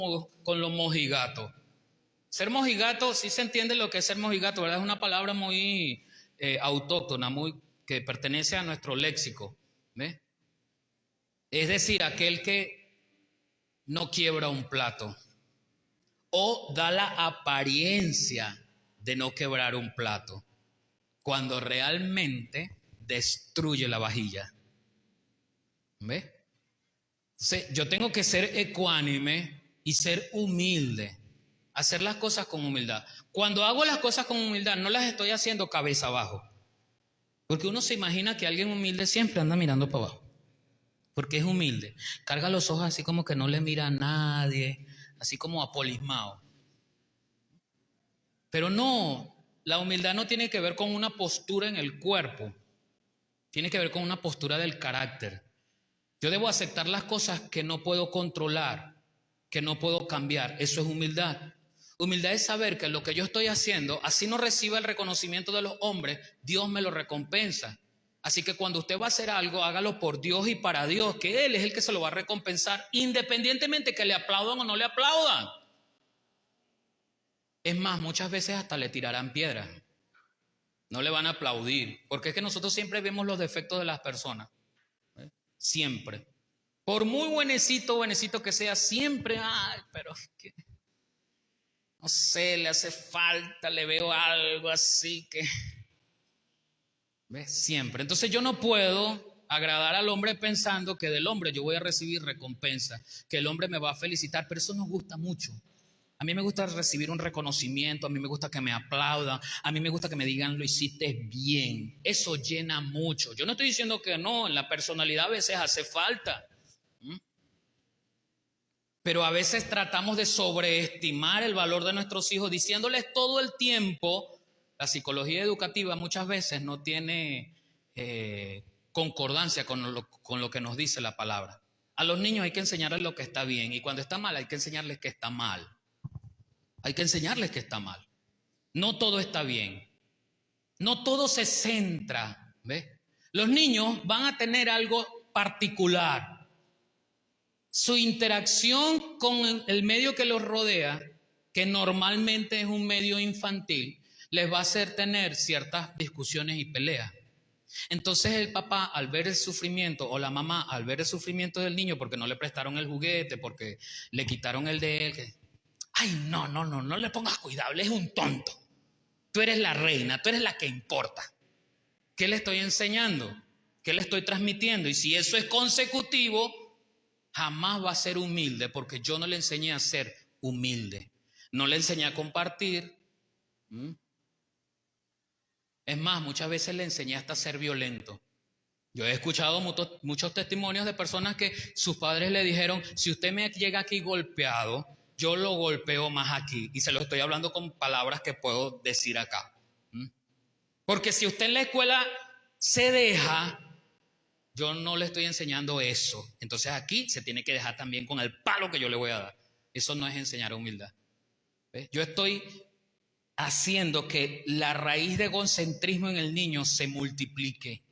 mojigato. Ser mojigato, sí se entiende lo que es ser mojigato, ¿verdad? Es una palabra muy autóctona, muy que pertenece a nuestro léxico, ¿ves? Es decir, aquel que no quiebra un plato o da la apariencia de no quebrar un plato, cuando realmente destruye la vajilla. ¿Ves? Entonces, yo tengo que ser ecuánime y ser humilde, hacer las cosas con humildad. Cuando hago las cosas con humildad, no las estoy haciendo cabeza abajo, porque uno se imagina que alguien humilde siempre anda mirando para abajo, porque es humilde, carga los ojos así como que no le mira a nadie, así como apolismado. Pero no, la humildad no tiene que ver con una postura en el cuerpo, tiene que ver con una postura del carácter. Yo debo aceptar las cosas que no puedo controlar, que no puedo cambiar. Eso es humildad. Humildad es saber que lo que yo estoy haciendo, así no reciba el reconocimiento de los hombres, Dios me lo recompensa. Así que cuando usted va a hacer algo, hágalo por Dios y para Dios, que Él es el que se lo va a recompensar, independientemente que le aplaudan o no le aplaudan. Es más, muchas veces hasta le tirarán piedras. No le van a aplaudir, porque es que nosotros siempre vemos los defectos de las personas. Siempre. Por muy buenecito que sea, siempre, ay, pero que, no sé, le hace falta, le veo algo así que, ¿ves? Siempre. Entonces yo no puedo agradar al hombre pensando que del hombre yo voy a recibir recompensa, que el hombre me va a felicitar, pero eso nos gusta mucho. A mí me gusta recibir un reconocimiento, a mí me gusta que me aplaudan, a mí me gusta que me digan lo hiciste bien. Eso llena mucho. Yo no estoy diciendo que no, en la personalidad a veces hace falta. Pero a veces tratamos de sobreestimar el valor de nuestros hijos diciéndoles todo el tiempo. La psicología educativa muchas veces no tiene concordancia con lo que nos dice la palabra. A los niños hay que enseñarles lo que está bien y cuando está mal hay que enseñarles que está mal. Hay que enseñarles que está mal. No todo está bien. No todo se centra. ¿Ves? Los niños van a tener algo particular. Su interacción con el medio que los rodea, que normalmente es un medio infantil, les va a hacer tener ciertas discusiones y peleas. Entonces el papá, al ver el sufrimiento, o la mamá, al ver el sufrimiento del niño porque no le prestaron el juguete, porque le quitaron el de él, ay, no le pongas cuidado, él es un tonto. Tú eres la reina, tú eres la que importa. ¿Qué le estoy enseñando? ¿Qué le estoy transmitiendo? Y si eso es consecutivo, jamás va a ser humilde porque yo no le enseñé a ser humilde. No le enseñé a compartir. Es más, muchas veces le enseñé hasta a ser violento. Yo he escuchado muchos testimonios de personas que sus padres le dijeron, si usted me llega aquí golpeado, yo lo golpeo más aquí. Y se lo estoy hablando con palabras que puedo decir acá. Porque si usted en la escuela se deja, yo no le estoy enseñando eso. Entonces aquí se tiene que dejar también con el palo que yo le voy a dar. Eso no es enseñar humildad. ¿Ves? Yo estoy haciendo que la raíz de egocentrismo en el niño se multiplique.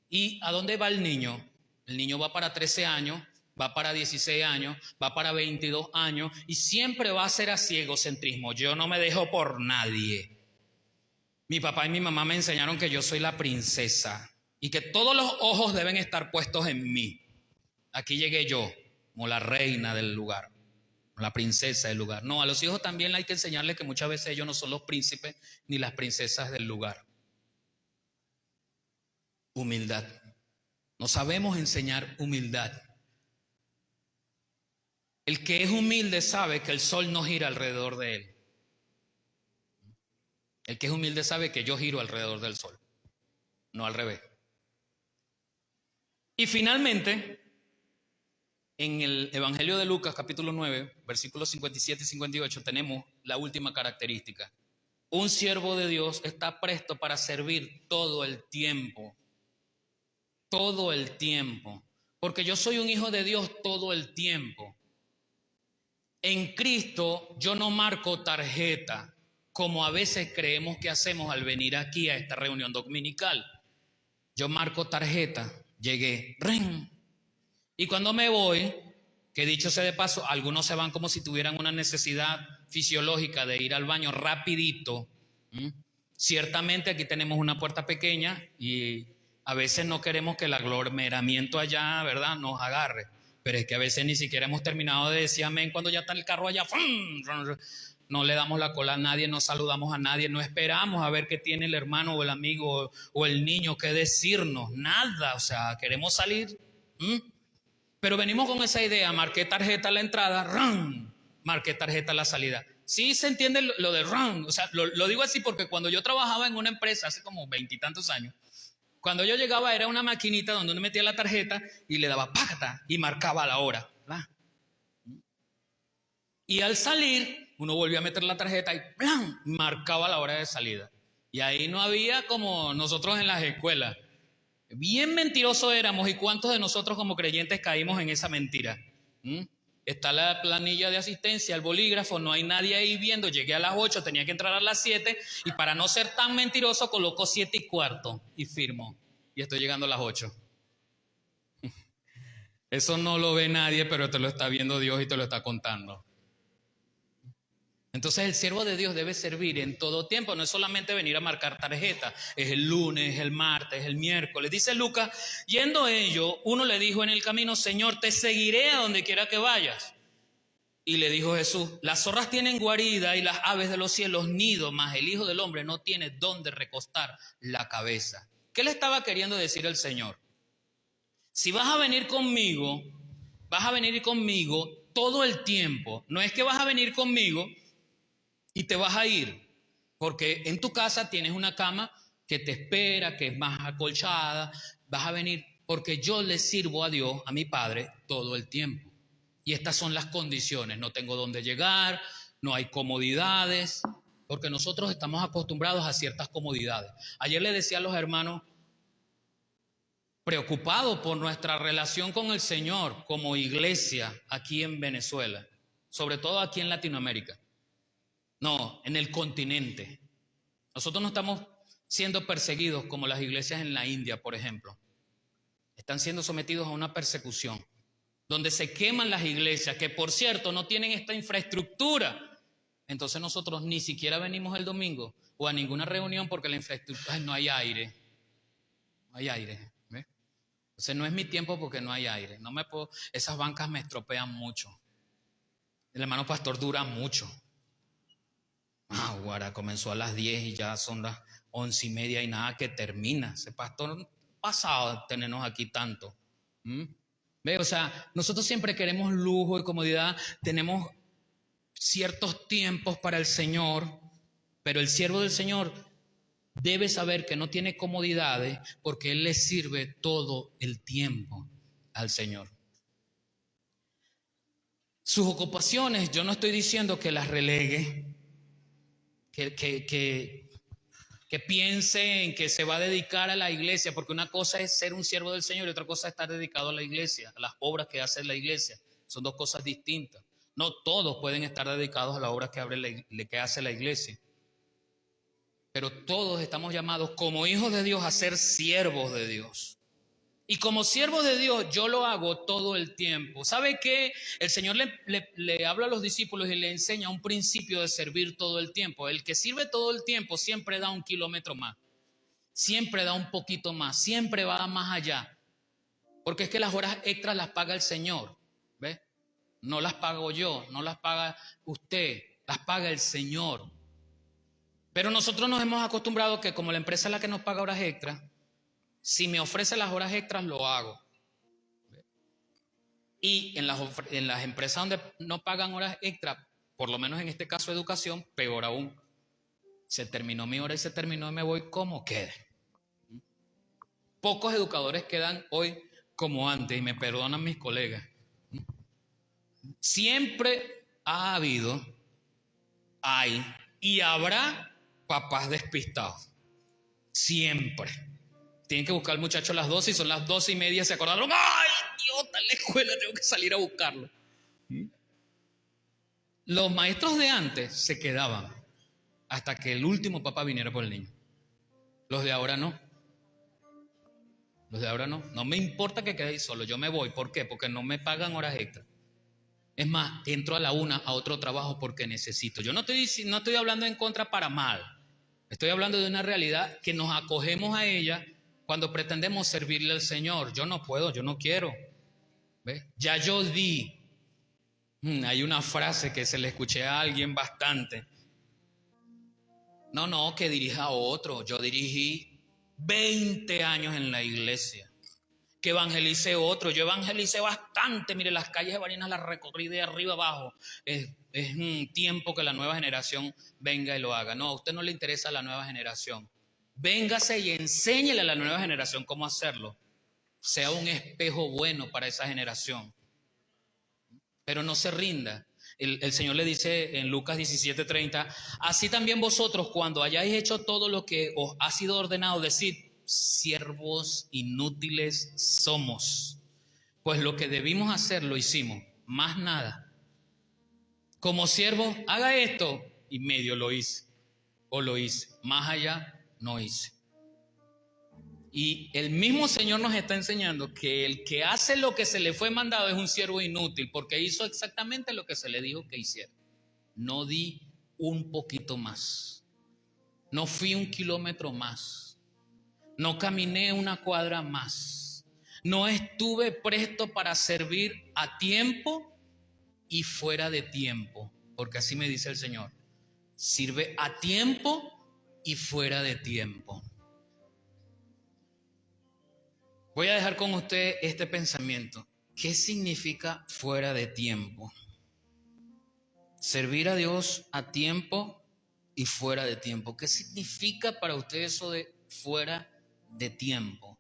¿Y a dónde va el niño? El niño va para 13 años, va para 16 años, va para 22 años y siempre va a ser así egocentrismo. Yo no me dejo por nadie. Mi papá y mi mamá me enseñaron que yo soy la princesa y que todos los ojos deben estar puestos en mí. Aquí llegué yo, como la reina del lugar, la princesa del lugar. No, a los hijos también hay que enseñarles que muchas veces ellos no son los príncipes ni las princesas del lugar. Humildad. No sabemos enseñar humildad. El que es humilde sabe que el sol no gira alrededor de él. El que es humilde sabe que yo giro alrededor del sol, no al revés. Y finalmente, en el Evangelio de Lucas, capítulo 9, versículos 57 y 58, tenemos la última característica. Un siervo de Dios está presto para servir todo el tiempo. Todo el tiempo. Porque yo soy un hijo de Dios todo el tiempo. En Cristo yo no marco tarjeta. como a veces creemos que hacemos al venir aquí a esta reunión dominical. Yo marco tarjeta, llegué, ¡ring! Y cuando me voy, que dicho sea de paso, algunos se van como si tuvieran una necesidad fisiológica de ir al baño rapidito. Ciertamente aquí tenemos una puerta pequeña y a veces no queremos que el aglomeramiento allá, ¿verdad?, nos agarre. Pero es que a veces ni siquiera hemos terminado de decir amén cuando ya está el carro allá. No le damos la cola a nadie, no saludamos a nadie, no esperamos a ver qué tiene el hermano o el amigo o el niño que decirnos. Nada, o sea, queremos salir. Pero venimos con esa idea, marqué tarjeta a la entrada, ¡ran! Marqué tarjeta a la salida. Sí se entiende lo de ¡ran! O sea, lo digo así porque cuando yo trabajaba en una empresa hace como 20 y tantos años, cuando yo llegaba era una maquinita donde uno metía la tarjeta y le daba págata y marcaba la hora, ¿verdad? Y al salir, uno volvía a meter la tarjeta y ¡blan! Marcaba la hora de salida. Y ahí no había como nosotros en las escuelas. Bien mentirosos éramos y cuántos de nosotros como creyentes caímos en esa mentira. Está la planilla de asistencia, el bolígrafo, no hay nadie ahí viendo, llegué a las 8, tenía que entrar a las 7 y para no ser tan mentiroso coloco 7:15 y firmo y estoy llegando a las 8. Eso no lo ve nadie, pero te lo está viendo Dios y te lo está contando. Entonces el siervo de Dios debe servir en todo tiempo, no es solamente venir a marcar tarjeta, es el lunes, es el martes, es el miércoles. Dice Lucas, yendo ellos, uno le dijo en el camino, Señor, te seguiré a donde quiera que vayas. Y le dijo Jesús, las zorras tienen guarida y las aves de los cielos nido, mas el Hijo del Hombre no tiene dónde recostar la cabeza. ¿Qué le estaba queriendo decir el Señor? Si vas a venir conmigo todo el tiempo, no es que vas a venir conmigo y te vas a ir, porque en tu casa tienes una cama que te espera, que es más acolchada, vas a venir porque yo le sirvo a Dios, a mi Padre, todo el tiempo. Y estas son las condiciones, no tengo dónde llegar, no hay comodidades, porque nosotros estamos acostumbrados a ciertas comodidades. Ayer le decía a los hermanos, preocupados por nuestra relación con el Señor como iglesia aquí en Venezuela, sobre todo aquí en Latinoamérica. No, en el continente. Nosotros no estamos siendo perseguidos como las iglesias en la India, por ejemplo. Están siendo sometidos a una persecución, donde se queman las iglesias, que por cierto no tienen esta infraestructura. Entonces nosotros ni siquiera venimos el domingo o a ninguna reunión porque la infraestructura, no hay aire. No hay aire. ¿Ves? Entonces no es mi tiempo porque no hay aire. No me puedo, esas bancas me estropean mucho. El hermano pastor dura mucho. Guara, comenzó a las 10 y ya son las 11:30 y nada que termina. Ese pastor pasado de tenernos aquí tanto. ¿Ve? O sea, nosotros siempre queremos lujo y comodidad, tenemos ciertos tiempos para el Señor, pero el siervo del Señor debe saber que no tiene comodidades porque Él le sirve todo el tiempo al Señor. Sus ocupaciones, yo no estoy diciendo que las relegue, que piense en que se va a dedicar a la iglesia, porque una cosa es ser un siervo del Señor y otra cosa es estar dedicado a la iglesia, a las obras que hace la iglesia. Son dos cosas distintas. No todos pueden estar dedicados a las obras que hace la iglesia, pero todos estamos llamados como hijos de Dios a ser siervos de Dios. Y como siervo de Dios, yo lo hago todo el tiempo. ¿Sabe qué? El Señor le habla a los discípulos y le enseña un principio de servir todo el tiempo. El que sirve todo el tiempo siempre da 1 kilómetro más. Siempre da un poquito más. Siempre va más allá. Porque es que las horas extras las paga el Señor. ¿Ves? No las pago yo, no las paga usted, las paga el Señor. Pero nosotros nos hemos acostumbrado que como la empresa es la que nos paga horas extras, si me ofrece las horas extras, lo hago. Y en las empresas donde no pagan horas extras, por lo menos en este caso educación, peor aún. Se terminó mi hora y se terminó y me voy como quede. Pocos educadores quedan hoy como antes, y me perdonan mis colegas. Siempre ha habido, hay y habrá papás despistados. Siempre. Tienen que buscar al muchacho a las 12 y son las 12:30, se acordaron, ¡ay, idiota, en la escuela tengo que salir a buscarlo! Los maestros de antes se quedaban hasta que el último papá viniera por el niño. Los de ahora no. Los de ahora no. No me importa que quedéis solo, yo me voy. ¿Por qué? Porque no me pagan horas extras. Es más, entro a la una a otro trabajo porque necesito. Yo no estoy hablando en contra para mal. Estoy hablando de una realidad que nos acogemos a ella cuando pretendemos servirle al Señor. Yo no puedo, yo no quiero. ¿Ves? Ya yo di. Hay una frase que se le escuché a alguien bastante. No, que dirija a otro. Yo dirigí 20 años en la iglesia. Que evangelice otro. Yo evangelicé bastante. Mire, las calles de Barinas las recorrí de arriba abajo. Es un tiempo que la nueva generación venga y lo haga. No, a usted no le interesa la nueva generación. Véngase y enséñele a la nueva generación cómo hacerlo. Sea un espejo bueno para esa generación. Pero no se rinda. El Señor le dice en Lucas 17:30, así también vosotros cuando hayáis hecho todo lo que os ha sido ordenado, decid, siervos inútiles somos. Pues lo que debimos hacer lo hicimos, más nada. Como siervo, haga esto, y medio lo hice, o lo hice, más allá no hice. Y el mismo Señor nos está enseñando que el que hace lo que se le fue mandado es un siervo inútil, porque hizo exactamente lo que se le dijo que hiciera. No di un poquito más, no fui 1 kilómetro más, no caminé 1 cuadra más, no estuve presto para servir a tiempo y fuera de tiempo, porque así me dice el Señor, sirve a tiempo y fuera de tiempo. Voy a dejar con usted este pensamiento. ¿Qué significa fuera de tiempo? Servir a Dios a tiempo y fuera de tiempo. ¿Qué significa para usted eso de fuera de tiempo?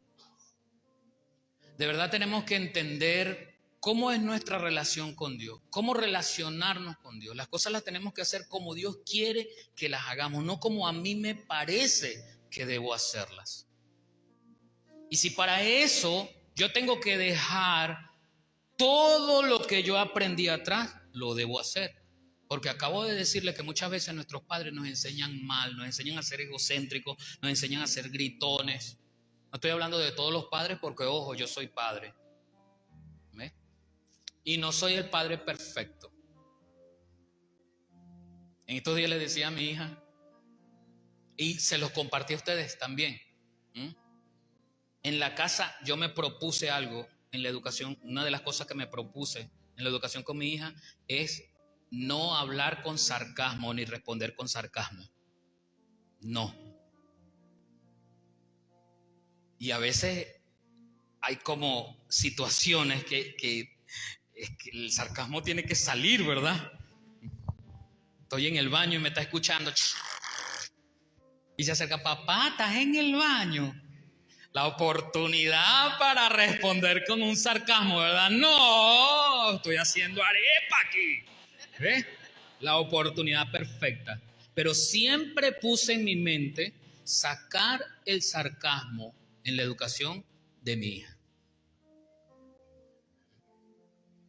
De verdad tenemos que entender cómo es nuestra relación con Dios, cómo relacionarnos con Dios. Las cosas las tenemos que hacer como Dios quiere que las hagamos, no como a mí me parece que debo hacerlas. Y si para eso yo tengo que dejar todo lo que yo aprendí atrás, lo debo hacer. Porque acabo de decirle que muchas veces nuestros padres nos enseñan mal, nos enseñan a ser egocéntricos, nos enseñan a ser gritones. No estoy hablando de todos los padres porque, ojo, yo soy padre. ¿Ves? Y no soy el padre perfecto. En estos días le decía a mi hija, y se los compartí a ustedes también. En la casa yo me propuse algo en la educación. Una de las cosas que me propuse en la educación con mi hija es no hablar con sarcasmo ni responder con sarcasmo. No. Y a veces hay como situaciones que el sarcasmo tiene que salir, ¿verdad? Estoy en el baño y me está escuchando. Y se acerca, papá, ¿estás en el baño? La oportunidad para responder con un sarcasmo, ¿verdad? No, estoy haciendo arepa aquí. ¿Ves? La oportunidad perfecta. Pero siempre puse en mi mente sacar el sarcasmo en la educación de mi hija.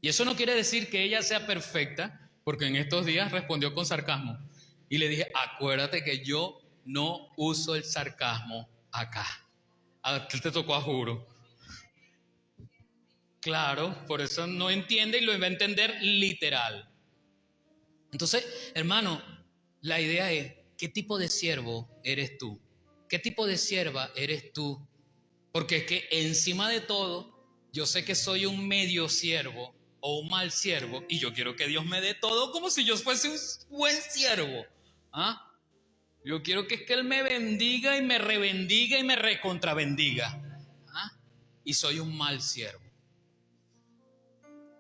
Y eso no quiere decir que ella sea perfecta, porque en estos días respondió con sarcasmo. Y le dije, acuérdate que yo no uso el sarcasmo acá. A ti te tocó a juro. Claro, por eso no entiende y lo va a entender literal. Entonces, hermano, la idea es, ¿qué tipo de siervo eres tú? ¿Qué tipo de sierva eres tú? Porque es que encima de todo, yo sé que soy un medio siervo o un mal siervo y yo quiero que Dios me dé todo como si yo fuese un buen siervo. ¿Ah? Yo quiero que Él me bendiga y me rebendiga y me recontrabendiga. ¿Ah? Y soy un mal siervo.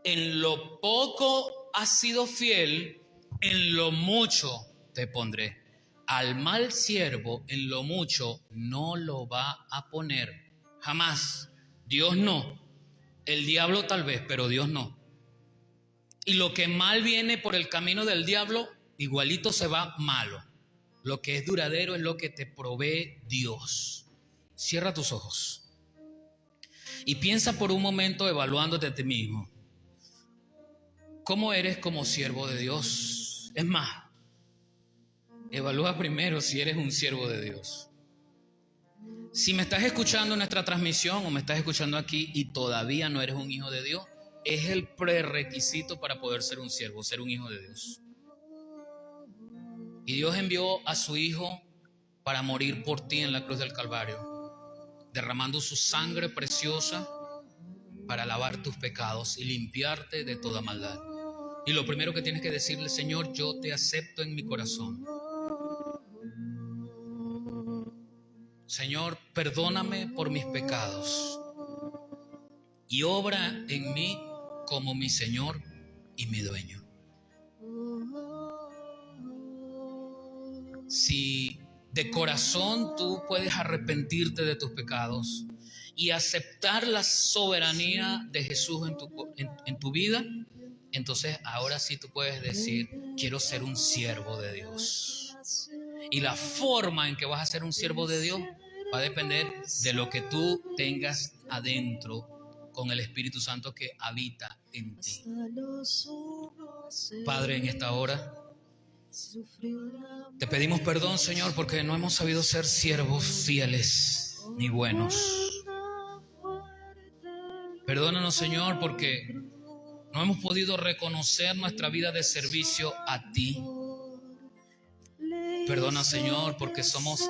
En lo poco has sido fiel, en lo mucho te pondré. Al mal siervo en lo mucho no lo va a poner. Jamás. Dios no. El diablo tal vez, pero Dios no. Y lo que mal viene por el camino del diablo, igualito se va malo. Lo que es duradero es lo que te provee Dios. Cierra tus ojos y piensa por un momento evaluándote a ti mismo. ¿Cómo eres como siervo de Dios? Es más, Evalúa primero si eres un siervo de Dios. Si me estás escuchando en nuestra transmisión o me estás escuchando aquí y todavía no eres un hijo de Dios, es el prerequisito para poder ser un siervo, ser un hijo de Dios. Y Dios envió a su Hijo para morir por ti en la cruz del Calvario, derramando su sangre preciosa para lavar tus pecados y limpiarte de toda maldad. Y lo primero que tienes que decirle: Señor, yo te acepto en mi corazón. Señor, perdóname por mis pecados y obra en mí como mi Señor y mi dueño. Si de corazón tú puedes arrepentirte de tus pecados y aceptar la soberanía de Jesús en tu vida, entonces ahora sí tú puedes decir: quiero ser un siervo de Dios. Y la forma en que vas a ser un siervo de Dios va a depender de lo que tú tengas adentro con el Espíritu Santo que habita en ti. Padre, en esta hora te pedimos perdón, Señor, porque no hemos sabido ser siervos fieles ni buenos. Perdónanos, Señor, porque no hemos podido reconocer nuestra vida de servicio a ti. Perdona, Señor, porque somos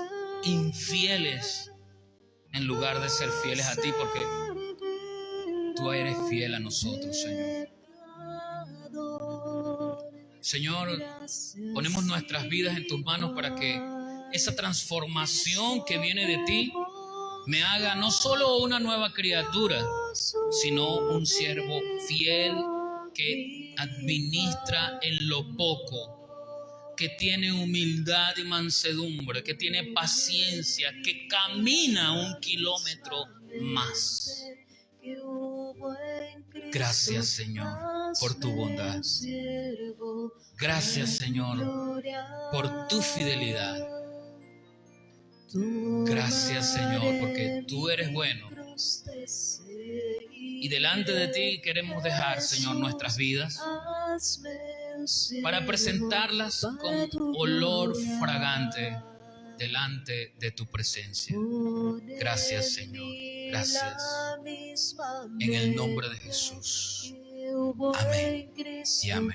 infieles en lugar de ser fieles a ti, porque tú eres fiel a nosotros, Señor. Señor, ponemos nuestras vidas en tus manos para que esa transformación que viene de ti me haga no solo una nueva criatura, sino un siervo fiel que administra en lo poco, que tiene humildad y mansedumbre, que tiene paciencia, que camina 1 kilómetro más. Gracias, Señor, por tu bondad. Gracias, Señor, por tu fidelidad. Gracias, Señor, porque tú eres bueno. Y delante de ti queremos dejar, Señor, nuestras vidas para presentarlas con olor fragante delante de tu presencia. Gracias, Señor. Gracias. En el nombre de Jesús. Amén y amén.